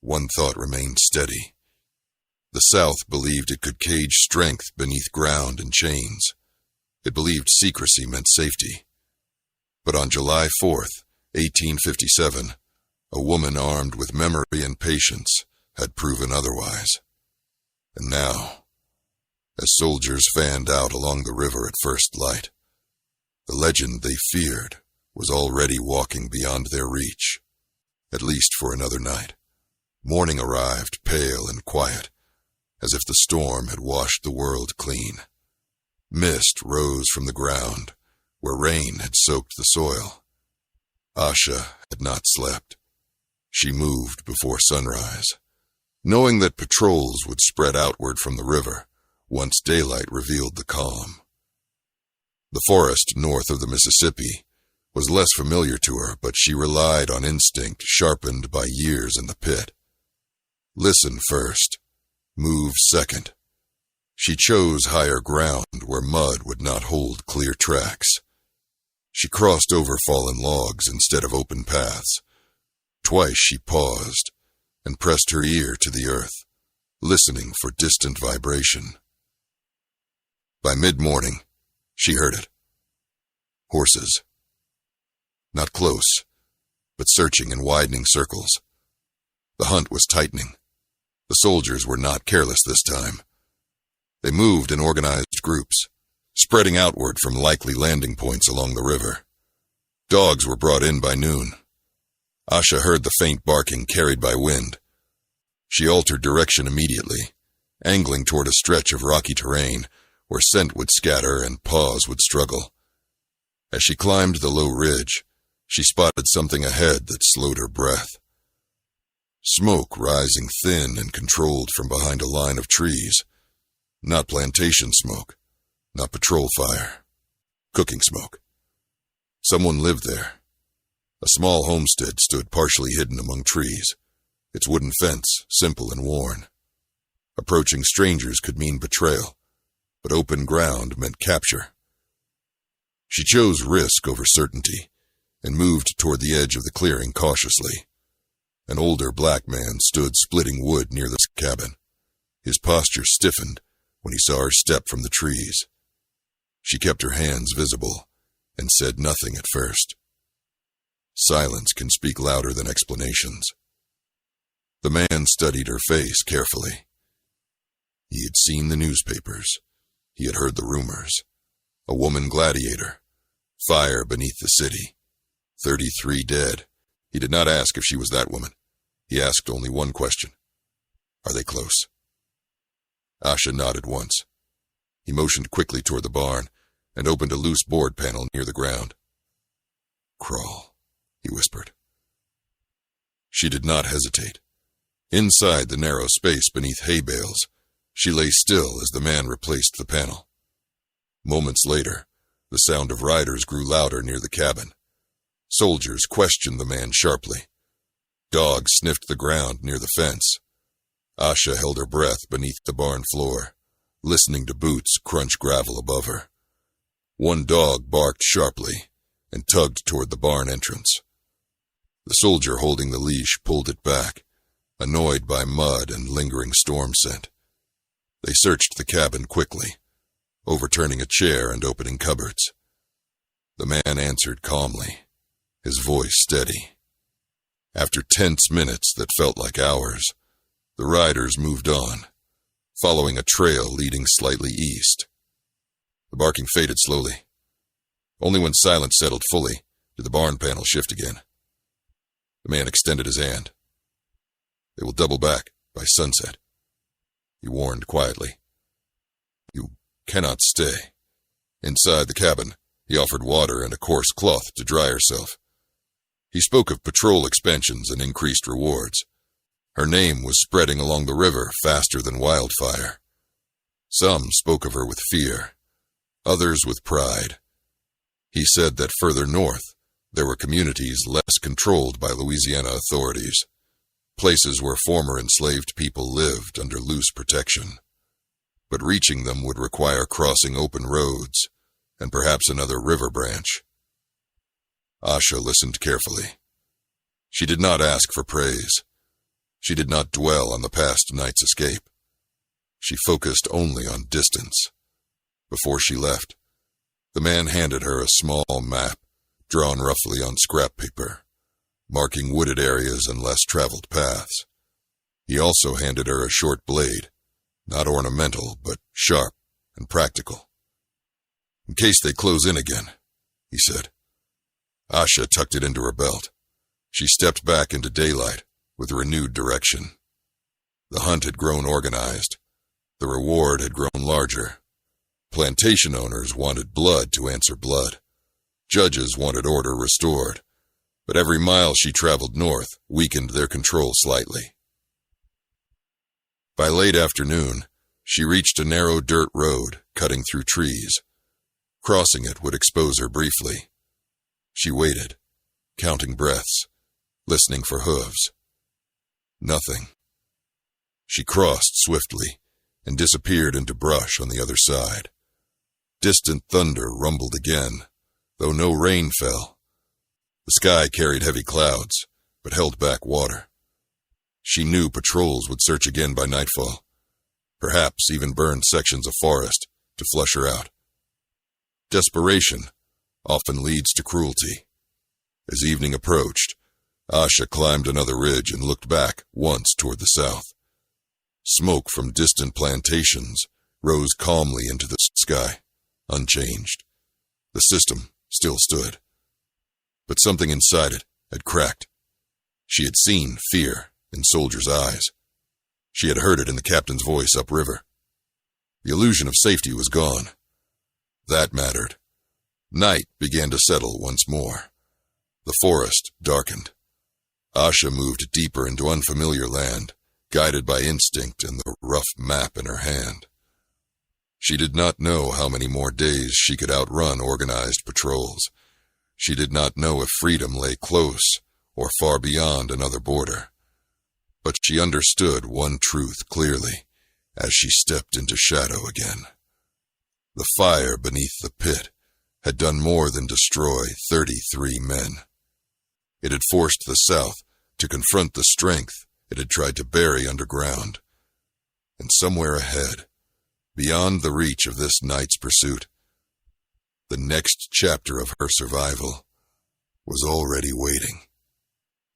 one thought remained steady. The South believed it could cage strength beneath ground and chains. It believed secrecy meant safety. But on July 4th, 1857, a woman armed with memory and patience had proven otherwise. And now, as soldiers fanned out along the river at first light, the legend they feared was already walking beyond their reach, at least for another night. Morning arrived, pale and quiet, as if the storm had washed the world clean. Mist rose from the ground, where rain had soaked the soil. Asha had not slept. She moved before sunrise, knowing that patrols would spread outward from the river once daylight revealed the calm. The forest north of the Mississippi was less familiar to her, but she relied on instinct sharpened by years in the pit. Listen first, move second. She chose higher ground where mud would not hold clear tracks. She crossed over fallen logs instead of open paths. Twice she paused and pressed her ear to the earth, listening for distant vibration. By mid-morning, she heard it. Horses. Not close, but searching in widening circles. The hunt was tightening. The soldiers were not careless this time. They moved in organized groups, spreading outward from likely landing points along the river. Dogs were brought in by noon. Asha heard the faint barking carried by wind. She altered direction immediately, angling toward a stretch of rocky terrain where scent would scatter and paws would struggle. As she climbed the low ridge, she spotted something ahead that slowed her breath. Smoke rising thin and controlled from behind a line of trees. Not plantation smoke, not patrol fire. Cooking smoke. Someone lived there. A small homestead stood partially hidden among trees, its wooden fence simple and worn. Approaching strangers could mean betrayal, but open ground meant capture. She chose risk over certainty and moved toward the edge of the clearing cautiously. An older black man stood splitting wood near the cabin. His posture stiffened when he saw her step from the trees. She kept her hands visible and said nothing at first. Silence can speak louder than explanations. The man studied her face carefully. He had seen the newspapers. He had heard the rumors. A woman gladiator. Fire beneath the city. 33 dead. He did not ask if she was that woman. He asked only one question. Are they close? Asha nodded once. He motioned quickly toward the barn and opened a loose board panel near the ground. Crawl, he whispered. She did not hesitate. Inside the narrow space beneath hay bales, she lay still as the man replaced the panel. Moments later, the sound of riders grew louder near the cabin. Soldiers questioned the man sharply. Dogs sniffed the ground near the fence. Asha held her breath beneath the barn floor, listening to boots crunch gravel above her. One dog barked sharply and tugged toward the barn entrance. The soldier holding the leash pulled it back, annoyed by mud and lingering storm scent. They searched the cabin quickly, overturning a chair and opening cupboards. The man answered calmly, his voice steady. After tense minutes that felt like hours, the riders moved on, following a trail leading slightly east. The barking faded slowly. Only when silence settled fully did the barn panel shift again. The man extended his hand. They will double back by sunset, he warned quietly. You cannot stay. Inside the cabin, he offered water and a coarse cloth to dry herself. He spoke of patrol expansions and increased rewards. Her name was spreading along the river faster than wildfire. Some spoke of her with fear, others with pride. He said that further north, there were communities less controlled by Louisiana authorities, places where former enslaved people lived under loose protection. But reaching them would require crossing open roads and perhaps another river branch. Asha listened carefully. She did not ask for praise. She did not dwell on the past night's escape. She focused only on distance. Before she left, the man handed her a small map, drawn roughly on scrap paper, marking wooded areas and less traveled paths. He also handed her a short blade, not ornamental, but sharp and practical. In case they close in again, he said. Asha tucked it into her belt. She stepped back into daylight with renewed direction. The hunt had grown organized. The reward had grown larger. Plantation owners wanted blood to answer blood. Judges wanted order restored. But every mile she traveled north weakened their control slightly. By late afternoon, she reached a narrow dirt road cutting through trees. Crossing it would expose her briefly. She waited, counting breaths, listening for hooves. Nothing. She crossed swiftly and disappeared into brush on the other side. Distant thunder rumbled again, though no rain fell. The sky carried heavy clouds, but held back water. She knew patrols would search again by nightfall, perhaps even burn sections of forest to flush her out. Desperation often leads to cruelty. As evening approached, Asha climbed another ridge and looked back once toward the south. Smoke from distant plantations rose calmly into the sky, unchanged. The system still stood. But something inside it had cracked. She had seen fear in soldiers' eyes. She had heard it in the captain's voice upriver. The illusion of safety was gone. That mattered. Night began to settle once more. The forest darkened. Asha moved deeper into unfamiliar land, guided by instinct and the rough map in her hand. She did not know how many more days she could outrun organized patrols. She did not know if freedom lay close or far beyond another border. But she understood one truth clearly as she stepped into shadow again. The fire beneath the pit had done more than destroy 33 men. It had forced the South to confront the strength it had tried to bury underground. And somewhere ahead, beyond the reach of this night's pursuit, the next chapter of her survival was already waiting.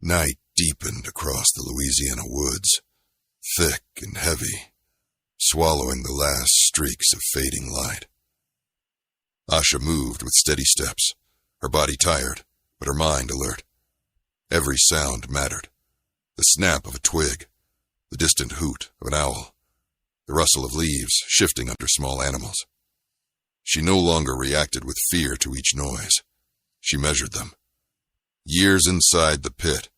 Night deepened across the Louisiana woods, thick and heavy, swallowing the last streaks of fading light. Asha moved with steady steps, her body tired, but her mind alert. Every sound mattered. The snap of a twig, the distant hoot of an owl, the rustle of leaves shifting under small animals. She no longer reacted with fear to each noise. She measured them. Years inside the pit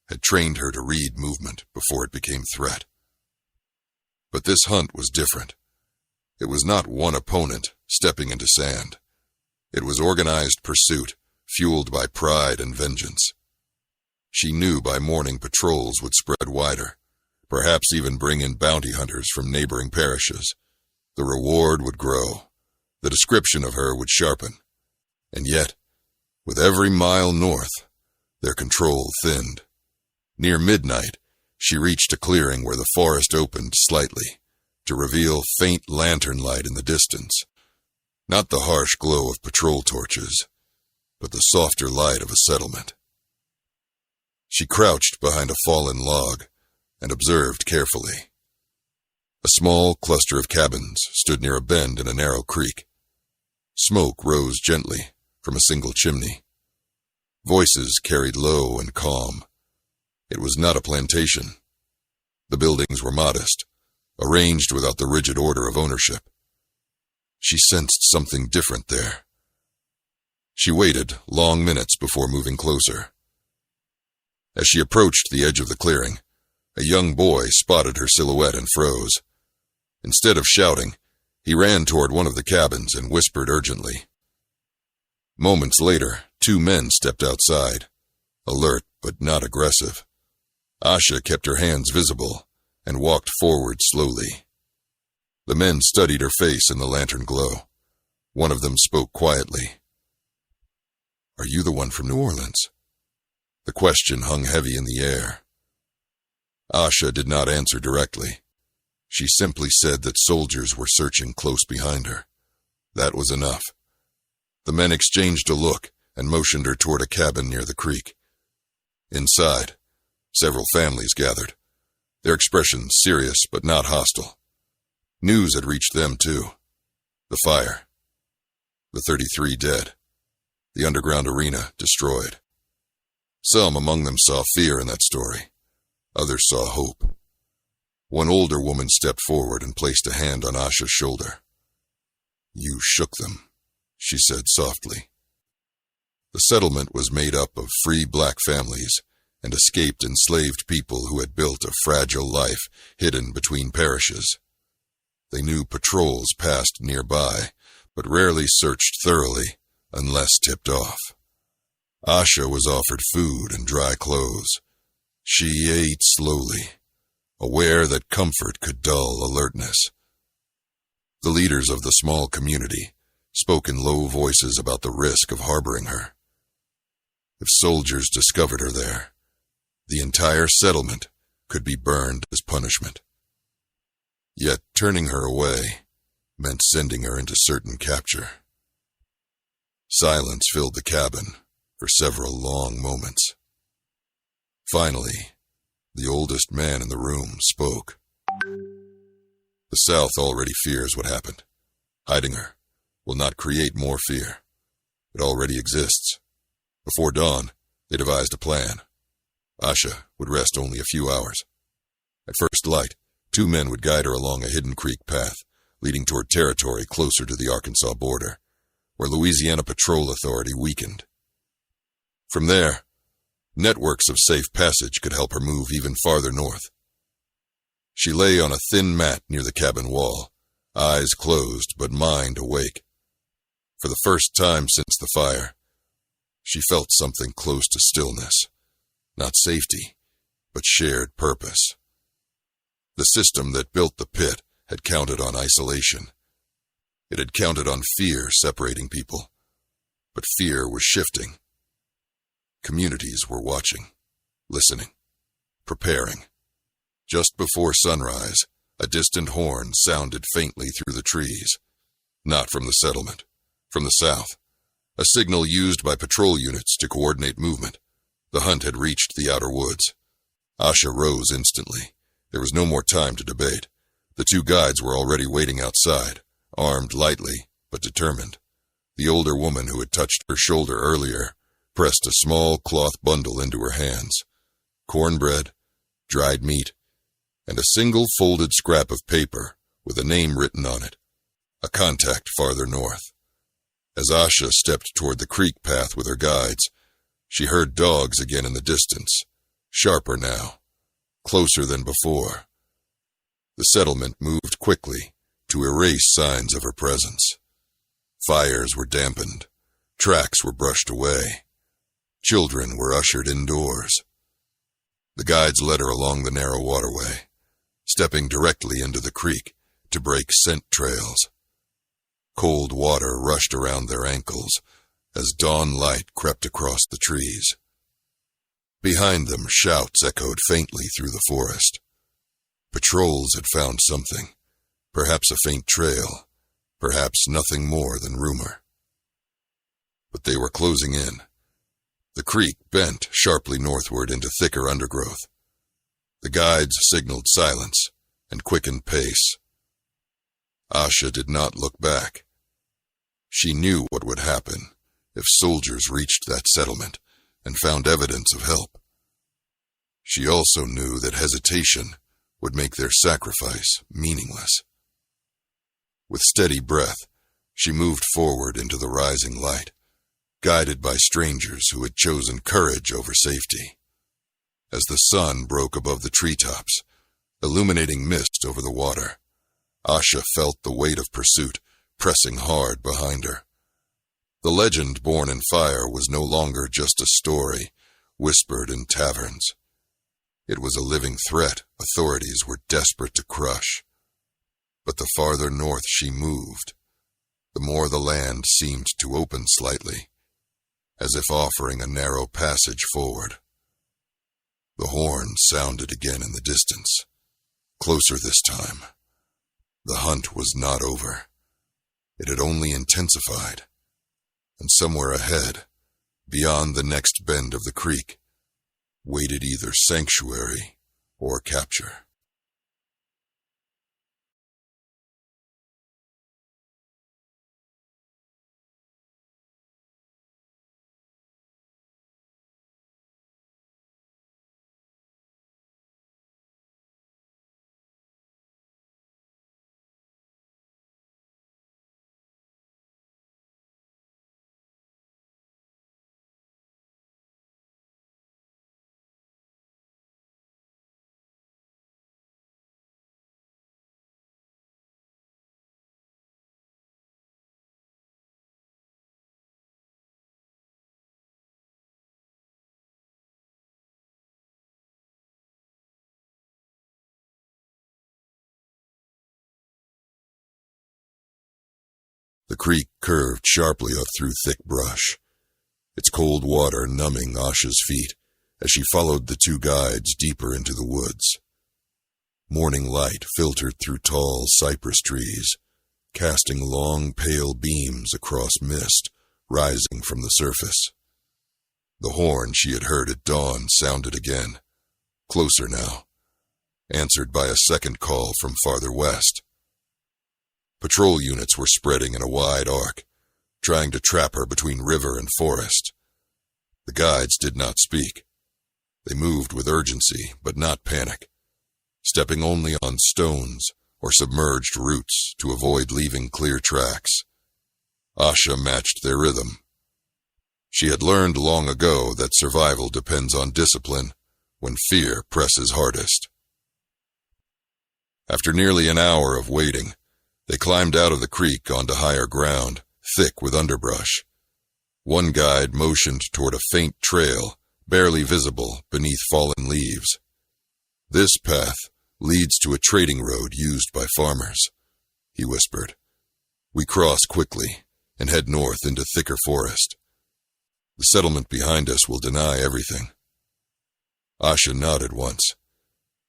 had trained her to read movement before it became threat. But this hunt was different. It was not one opponent stepping into sand. It was organized pursuit, fueled by pride and vengeance. She knew by morning patrols would spread wider, perhaps even bring in bounty hunters from neighboring parishes. The reward would grow. The description of her would sharpen. And yet, with every mile north, their control thinned. Near midnight, she reached a clearing where the forest opened slightly, to reveal faint lantern light in the distance. Not the harsh glow of patrol torches, but the softer light of a settlement. She crouched behind a fallen log and observed carefully. A small cluster of cabins stood near a bend in a narrow creek. Smoke rose gently from a single chimney. Voices carried low and calm. It was not a plantation. The buildings were modest, arranged without the rigid order of ownership. She sensed something different there. She waited long minutes before moving closer. As she approached the edge of the clearing, a young boy spotted her silhouette and froze. Instead of shouting, he ran toward one of the cabins and whispered urgently. Moments later, 2 men stepped outside, alert but not aggressive. Asha kept her hands visible and walked forward slowly. The men studied her face in the lantern glow. One of them spoke quietly. "Are you the one from New Orleans?" The question hung heavy in the air. Asha did not answer directly. She simply said that soldiers were searching close behind her. That was enough. The men exchanged a look and motioned her toward a cabin near the creek. Inside, several families gathered, their expressions serious but not hostile. News had reached them too. The fire. The 33 dead. The underground arena destroyed. Some among them saw fear in that story. Others saw hope. One older woman stepped forward and placed a hand on Asha's shoulder. "You shook them," she said softly. The settlement was made up of free black families and escaped enslaved people who had built a fragile life hidden between parishes. They knew patrols passed nearby, but rarely searched thoroughly unless tipped off. Asha was offered food and dry clothes. She ate slowly, aware that comfort could dull alertness. The leaders of the small community spoke in low voices about the risk of harboring her. If soldiers discovered her there, the entire settlement could be burned as punishment. Yet turning her away meant sending her into certain capture. Silence filled the cabin for several long moments. Finally, the oldest man in the room spoke. "The South already fears what happened. Hiding her will not create more fear. It already exists. Before dawn, they devised a plan. Asha would rest only a few hours. At first light, 2 men would guide her along a hidden creek path, leading toward territory closer to the Arkansas border, where Louisiana Patrol Authority weakened. From there, networks of safe passage could help her move even farther north. She lay on a thin mat near the cabin wall, eyes closed but mind awake. For the first time since the fire, she felt something close to stillness, not safety, but shared purpose. The system that built the pit had counted on isolation. It had counted on fear separating people, but fear was shifting. Communities were watching, listening, preparing. Just before sunrise, a distant horn sounded faintly through the trees. Not from the settlement, from the south. A signal used by patrol units to coordinate movement. The hunt had reached the outer woods. Asha rose instantly. There was no more time to debate. The 2 guides were already waiting outside, armed lightly but determined. The older woman who had touched her shoulder earlier pressed a small cloth bundle into her hands. Cornbread, dried meat, and a single folded scrap of paper with a name written on it. A contact farther north. As Asha stepped toward the creek path with her guides, she heard dogs again in the distance, sharper now, closer than before. The settlement moved quickly to erase signs of her presence. Fires were dampened, tracks were brushed away. Children were ushered indoors. The guides led her along the narrow waterway, stepping directly into the creek to break scent trails. Cold water rushed around their ankles as dawn light crept across the trees. Behind them, shouts echoed faintly through the forest. Patrols had found something, perhaps a faint trail, perhaps nothing more than rumor. But they were closing in. The creek bent sharply northward into thicker undergrowth. The guides signaled silence and quickened pace. Asha did not look back. She knew what would happen if soldiers reached that settlement and found evidence of help. She also knew that hesitation would make their sacrifice meaningless. With steady breath, she moved forward into the rising light, guided by strangers who had chosen courage over safety. As the sun broke above the treetops, illuminating mist over the water, Asha felt the weight of pursuit pressing hard behind her. The legend born in fire was no longer just a story whispered in taverns. It was a living threat authorities were desperate to crush. But the farther north she moved, the more the land seemed to open slightly, as if offering a narrow passage forward. The horn sounded again in the distance, closer this time. The hunt was not over. It had only intensified, and somewhere ahead, beyond the next bend of the creek, waited either sanctuary or capture. The creek curved sharply up through thick brush, its cold water numbing Asha's feet as she followed the two guides deeper into the woods. Morning light filtered through tall cypress trees, casting long pale beams across mist rising from the surface. The horn she had heard at dawn sounded again, closer now, answered by a second call from farther west. Patrol units were spreading in a wide arc, trying to trap her between river and forest. The guides did not speak. They moved with urgency, but not panic, stepping only on stones or submerged roots to avoid leaving clear tracks. Asha matched their rhythm. She had learned long ago that survival depends on discipline when fear presses hardest. After nearly an hour of waiting, they climbed out of the creek onto higher ground, thick with underbrush. One guide motioned toward a faint trail, barely visible beneath fallen leaves. "This path leads to a trading road used by farmers," he whispered. "We cross quickly and head north into thicker forest. The settlement behind us will deny everything." Asha nodded once.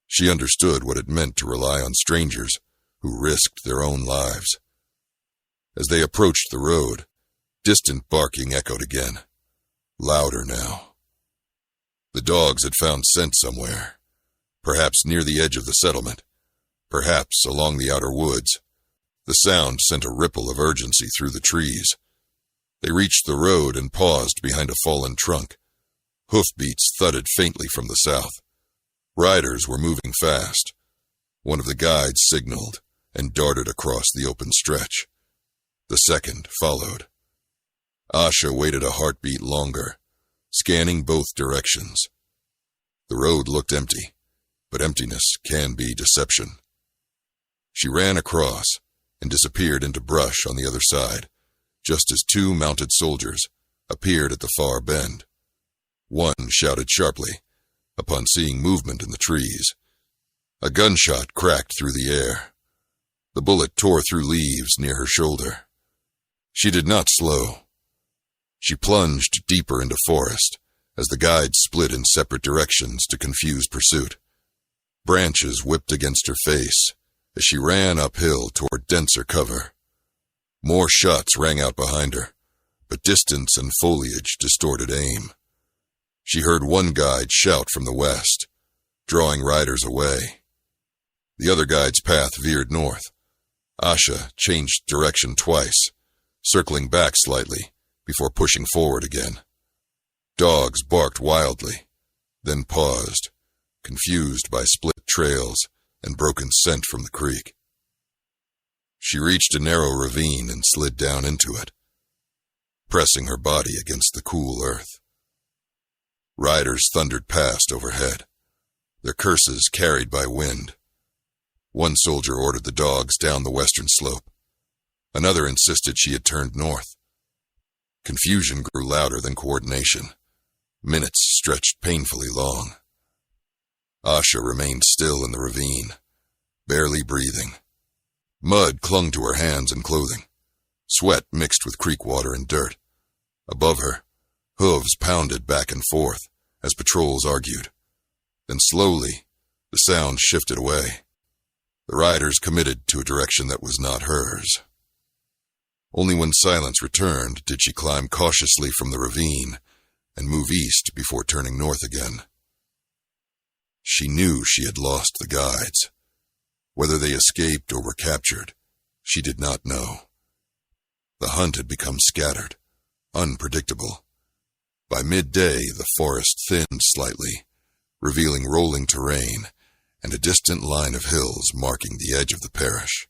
She understood what it meant to rely on strangers who risked their own lives. As they approached the road, distant barking echoed again, louder now. The dogs had found scent somewhere, perhaps near the edge of the settlement, perhaps along the outer woods. The sound sent a ripple of urgency through the trees. They reached the road and paused behind a fallen trunk. Hoofbeats thudded faintly from the south. Riders were moving fast. One of the guides signaled and darted across the open stretch. The second followed. Asha waited a heartbeat longer, scanning both directions. The road looked empty, but emptiness can be deception. She ran across and disappeared into brush on the other side, just as two mounted soldiers appeared at the far bend. One shouted sharply upon seeing movement in the trees. A gunshot cracked through the air. The bullet tore through leaves near her shoulder. She did not slow. She plunged deeper into forest as the guides split in separate directions to confuse pursuit. Branches whipped against her face as she ran uphill toward denser cover. More shots rang out behind her, but distance and foliage distorted aim. She heard one guide shout from the west, drawing riders away. The other guide's path veered north. Asha changed direction twice, circling back slightly before pushing forward again. Dogs barked wildly, then paused, confused by split trails and broken scent from the creek. She reached a narrow ravine and slid down into it, pressing her body against the cool earth. Riders thundered past overhead, their curses carried by wind. One soldier ordered the dogs down the western slope. Another insisted she had turned north. Confusion grew louder than coordination. Minutes stretched painfully long. Asha remained still in the ravine, barely breathing. Mud clung to her hands and clothing. Sweat mixed with creek water and dirt. Above her, hooves pounded back and forth as patrols argued. Then slowly, the sound shifted away. The riders committed to a direction that was not hers. Only when silence returned did she climb cautiously from the ravine and move east before turning north again. She knew she had lost the guides. Whether they escaped or were captured, she did not know. The hunt had become scattered, unpredictable. By midday, the forest thinned slightly, revealing rolling terrain and a distant line of hills marking the edge of the parish.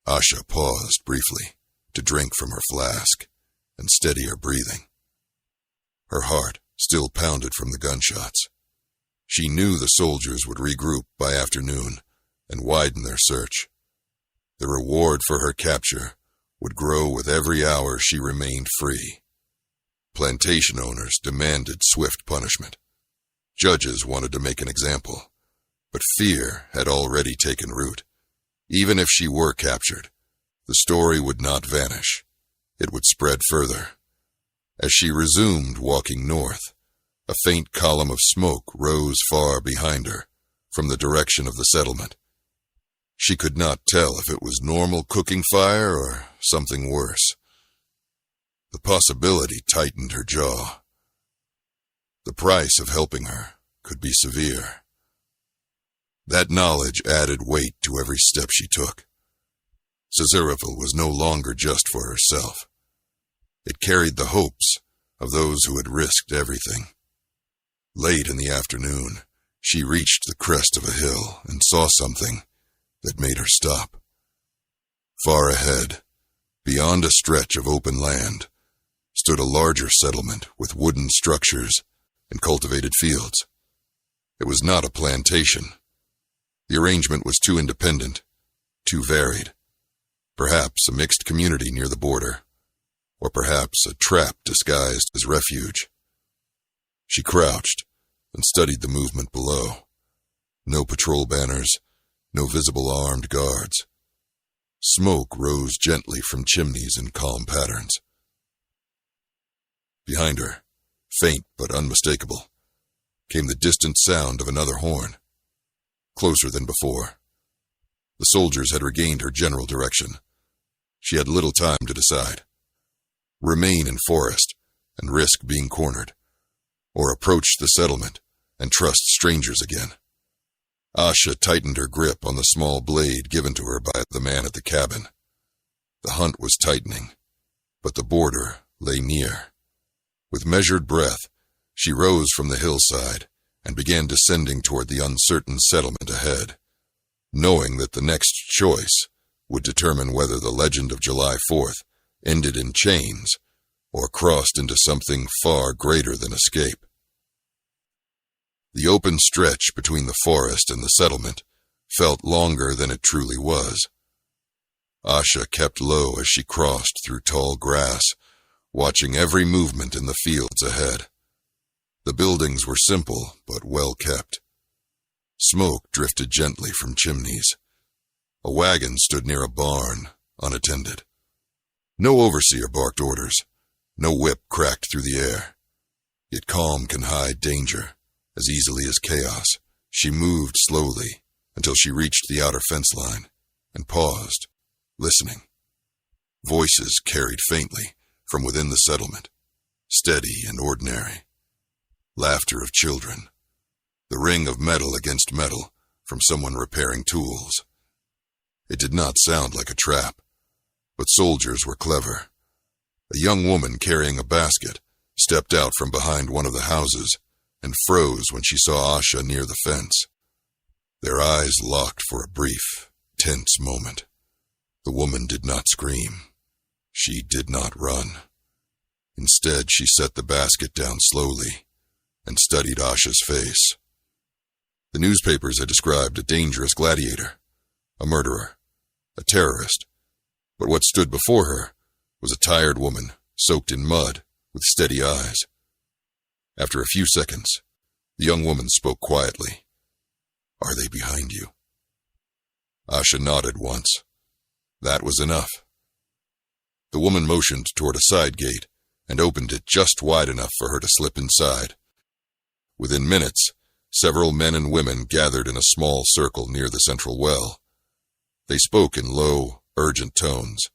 Asha paused briefly to drink from her flask and steady her breathing. Her heart still pounded from the gunshots. She knew the soldiers would regroup by afternoon and widen their search. The reward for her capture would grow with every hour she remained free. Plantation owners demanded swift punishment. Judges wanted to make an example, but fear had already taken root. Even if she were captured, the story would not vanish. It would spread further. As she resumed walking north, a faint column of smoke rose far behind her from the direction of the settlement. She could not tell if it was normal cooking fire or something worse. The possibility tightened her jaw. The price of helping her could be severe. That knowledge added weight to every step she took. Caesareville was no longer just for herself. It carried the hopes of those who had risked everything. Late in the afternoon, she reached the crest of a hill and saw something that made her stop. Far ahead, beyond a stretch of open land, stood a larger settlement with wooden structures and cultivated fields. It was not a plantation. The arrangement was too independent, too varied. Perhaps a mixed community near the border, or perhaps a trap disguised as refuge. She crouched and studied the movement below. No patrol banners, no visible armed guards. Smoke rose gently from chimneys in calm patterns. Behind her, faint but unmistakable, came the distant sound of another horn. Closer than before. The soldiers had regained her general direction. She had little time to decide. Remain in forest and risk being cornered, or approach the settlement and trust strangers again. Asha tightened her grip on the small blade given to her by the man at the cabin. The hunt was tightening, but the border lay near. With measured breath, she rose from the hillside and began descending toward the uncertain settlement ahead, knowing that the next choice would determine whether the legend of July 4th ended in chains or crossed into something far greater than escape. The open stretch between the forest and the settlement felt longer than it truly was. Asha kept low as she crossed through tall grass, watching every movement in the fields ahead. The buildings were simple but well kept. Smoke drifted gently from chimneys. A wagon stood near a barn, unattended. No overseer barked orders. No whip cracked through the air. Yet calm can hide danger as easily as chaos. She moved slowly until she reached the outer fence line and paused, listening. Voices carried faintly from within the settlement, steady and ordinary. Laughter of children. The ring of metal against metal from someone repairing tools. It did not sound like a trap, but soldiers were clever. A young woman carrying a basket stepped out from behind one of the houses and froze when she saw Asha near the fence. Their eyes locked for a brief, tense moment. The woman did not scream. She did not run. Instead, she set the basket down slowly and studied Asha's face. The newspapers had described a dangerous gladiator, a murderer, a terrorist, but what stood before her was a tired woman soaked in mud with steady eyes. After a few seconds, the young woman spoke quietly. "Are they behind you?" Asha nodded once. That was enough. The woman motioned toward a side gate and opened it just wide enough for her to slip inside. Within minutes, several men and women gathered in a small circle near the central well. They spoke in low, urgent tones.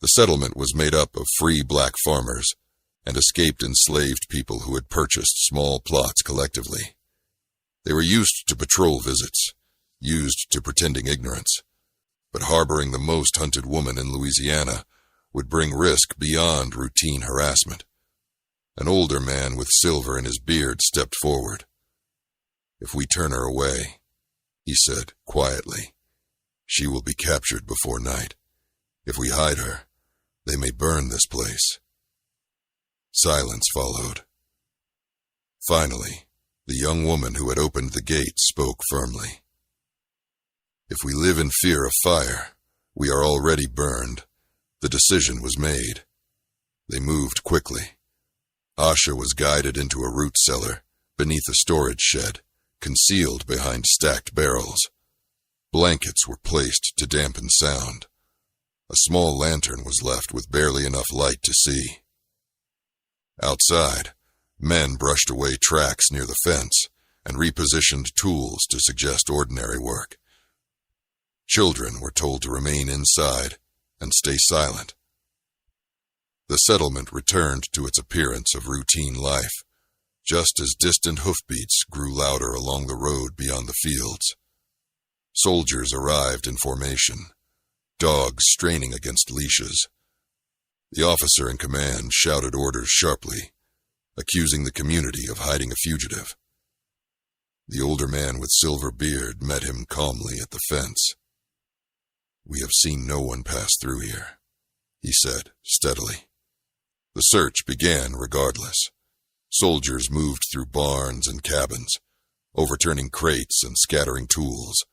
The settlement was made up of free black farmers and escaped enslaved people who had purchased small plots collectively. They were used to patrol visits, used to pretending ignorance, but harboring the most hunted woman in Louisiana would bring risk beyond routine harassment. An older man with silver in his beard stepped forward. "If we turn her away," he said quietly, "she will be captured before night. If we hide her, they may burn this place." Silence followed. Finally, the young woman who had opened the gate spoke firmly. "If we live in fear of fire, we are already burned." The decision was made. They moved quickly. Asha was guided into a root cellar beneath a storage shed, concealed behind stacked barrels. Blankets were placed to dampen sound. A small lantern was left with barely enough light to see. Outside, men brushed away tracks near the fence and repositioned tools to suggest ordinary work. Children were told to remain inside and stay silent. The settlement returned to its appearance of routine life, just as distant hoofbeats grew louder along the road beyond the fields. Soldiers arrived in formation, dogs straining against leashes. The officer in command shouted orders sharply, accusing the community of hiding a fugitive. The older man with silver beard met him calmly at the fence. "We have seen no one pass through here," he said steadily. The search began regardless. Soldiers moved through barns and cabins, overturning crates and scattering tools.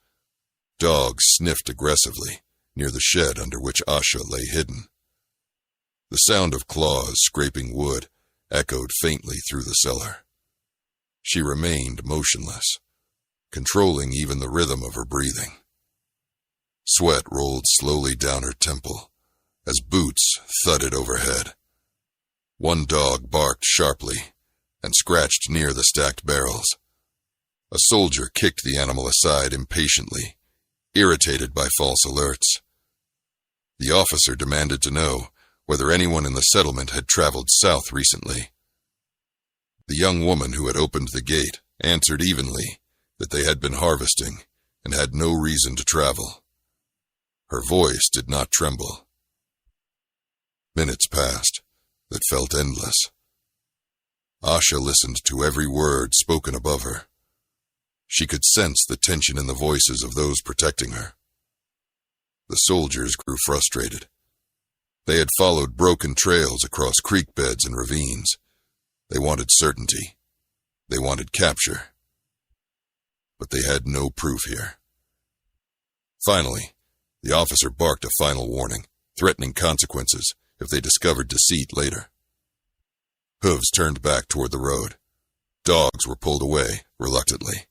Dogs sniffed aggressively near the shed under which Asha lay hidden. The sound of claws scraping wood echoed faintly through the cellar. She remained motionless, controlling even the rhythm of her breathing. Sweat rolled slowly down her temple as boots thudded overhead. One dog barked sharply and scratched near the stacked barrels. A soldier kicked the animal aside impatiently, irritated by false alerts. The officer demanded to know whether anyone in the settlement had traveled south recently. The young woman who had opened the gate answered evenly that they had been harvesting and had no reason to travel. Her voice did not tremble. Minutes passed that felt endless. Asha listened to every word spoken above her. She could sense the tension in the voices of those protecting her. The soldiers grew frustrated. They had followed broken trails across creek beds and ravines. They wanted certainty. They wanted capture. But they had no proof here. Finally, the officer barked a final warning, threatening consequences if they discovered deceit later. Hooves turned back toward the road. Dogs were pulled away, reluctantly.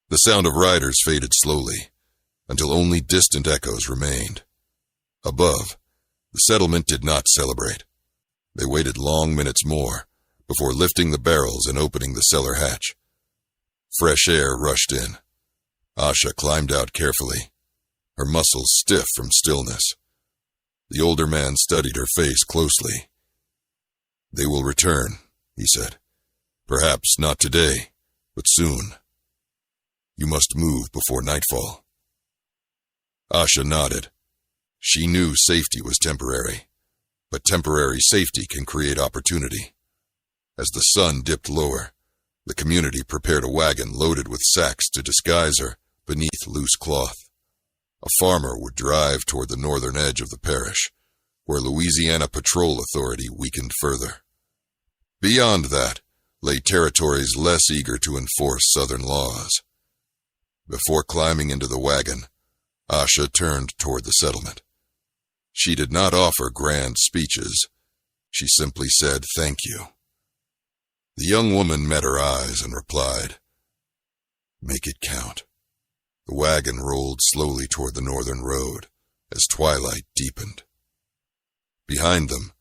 The The sound of riders faded slowly, until only distant echoes remained. Above, the settlement did not celebrate. They waited long minutes more before lifting the barrels and opening the cellar hatch. Fresh air rushed in. Asha climbed out carefully, her muscles stiff from stillness. The older man studied her face closely. "They will return," he said. "Perhaps not today, but soon. You must move before nightfall." Asha nodded. She knew safety was temporary, but temporary safety can create opportunity. As the sun dipped lower, the community prepared a wagon loaded with sacks to disguise her beneath loose cloth. A farmer would drive toward the northern edge of the parish, where Louisiana Patrol Authority weakened further. Beyond that lay territories less eager to enforce southern laws. Before climbing into the wagon, Asha turned toward the settlement. She did not offer grand speeches. She simply said, "Thank you." The young woman met her eyes and replied, "Make it count." The wagon rolled slowly toward the northern road as twilight deepened. Behind them,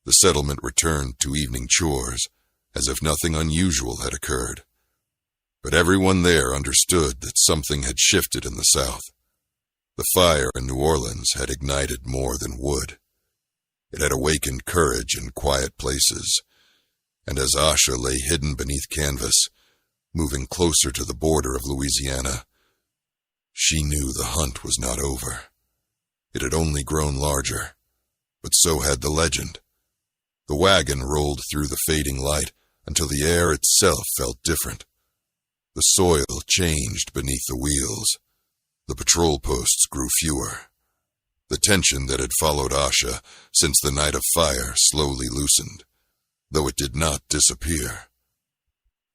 the settlement returned to evening chores as if nothing unusual had occurred. But everyone there understood that something had shifted in the South. The fire in New Orleans had ignited more than wood. It had awakened courage in quiet places, and as Asha lay hidden beneath canvas, moving closer to the border of Louisiana, she knew the hunt was not over. It had only grown larger, but so had the legend. The wagon rolled through the fading light until the air itself felt different. The soil changed beneath the wheels. The patrol posts grew fewer. The tension that had followed Asha since the night of fire slowly loosened, though it did not disappear.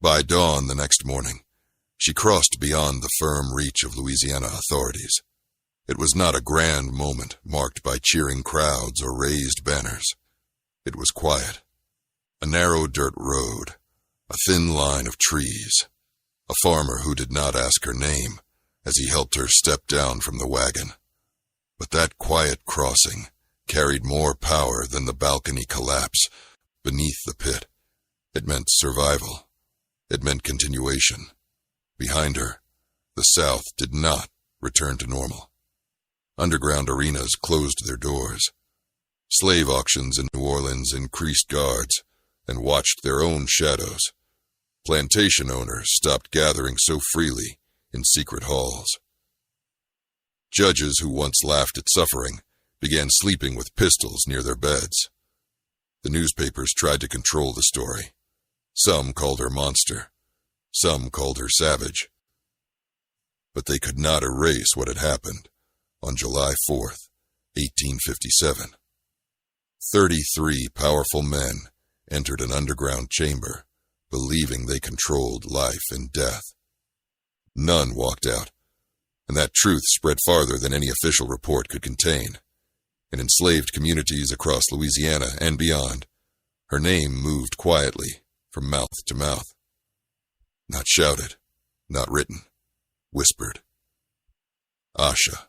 By dawn the next morning, she crossed beyond the firm reach of Louisiana authorities. It was not a grand moment marked by cheering crowds or raised banners. It was quiet. A narrow dirt road, a thin line of trees, a farmer who did not ask her name as he helped her step down from the wagon. But that quiet crossing carried more power than the balcony collapse beneath the pit. It meant survival. It meant continuation. Behind her, the South did not return to normal. Underground arenas closed their doors. Slave auctions in New Orleans increased guards and watched their own shadows. Plantation owners stopped gathering so freely in secret halls. Judges who once laughed at suffering began sleeping with pistols near their beds. The newspapers tried to control the story. Some called her monster. Some called her savage. But they could not erase what had happened on July 4th, 1857. 33 powerful men entered an underground chamber, believing they controlled life and death. None walked out, and that truth spread farther than any official report could contain. In enslaved communities across Louisiana and beyond, her name moved quietly from mouth to mouth. Not shouted, not written, whispered. Asha.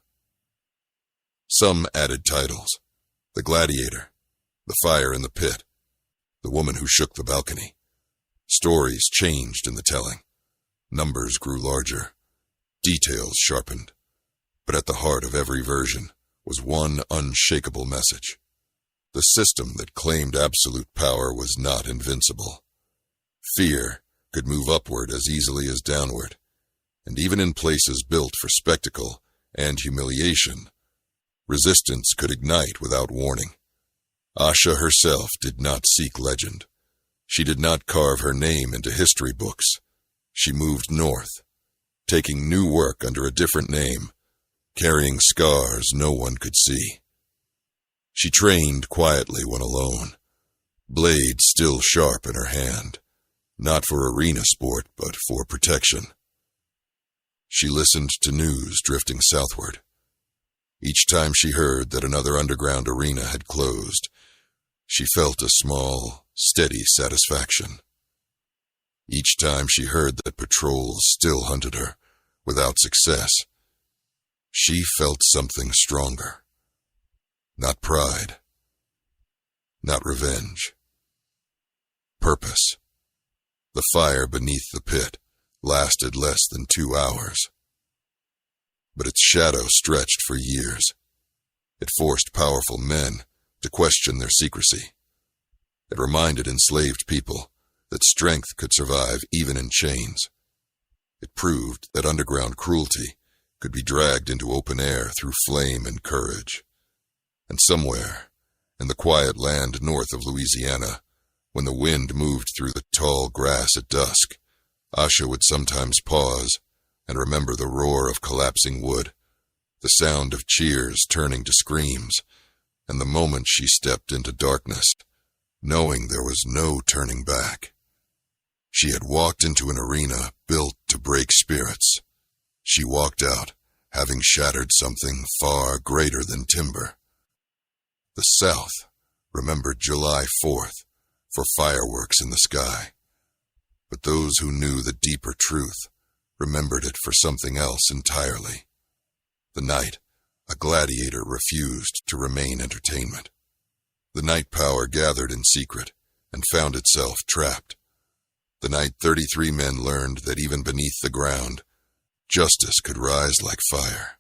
Some added titles: the Gladiator, the fire in the pit, the woman who shook the balcony. Stories changed in the telling. Numbers grew larger. Details sharpened. But at the heart of every version was one unshakable message. The system that claimed absolute power was not invincible. Fear could move upward as easily as downward, and even in places built for spectacle and humiliation, resistance could ignite without warning. Asha herself did not seek legend. She did not carve her name into history books. She moved north, taking new work under a different name, carrying scars no one could see. She trained quietly when alone, blade still sharp in her hand, not for arena sport but for protection. She listened to news drifting southward. Each time she heard that another underground arena had closed, she felt a small, steady satisfaction. Each time she heard that patrols still hunted her, without success, she felt something stronger. Not pride. Not revenge. Purpose. The fire beneath the pit lasted less than 2 hours. But its shadow stretched for years. It forced powerful men to question their secrecy. It reminded enslaved people that strength could survive even in chains. It proved that underground cruelty could be dragged into open air through flame and courage. And somewhere, in the quiet land north of Louisiana, when the wind moved through the tall grass at dusk, Asha would sometimes pause and remember the roar of collapsing wood, the sound of cheers turning to screams, and the moment she stepped into darkness, knowing there was no turning back. She had walked into an arena built to break spirits. She walked out, having shattered something far greater than timber. The South remembered July 4th for fireworks in the sky. But those who knew the deeper truth remembered it for something else entirely. The night a gladiator refused to remain entertainment. The night power gathered in secret and found itself trapped. The night 33 men learned that even beneath the ground, justice could rise like fire.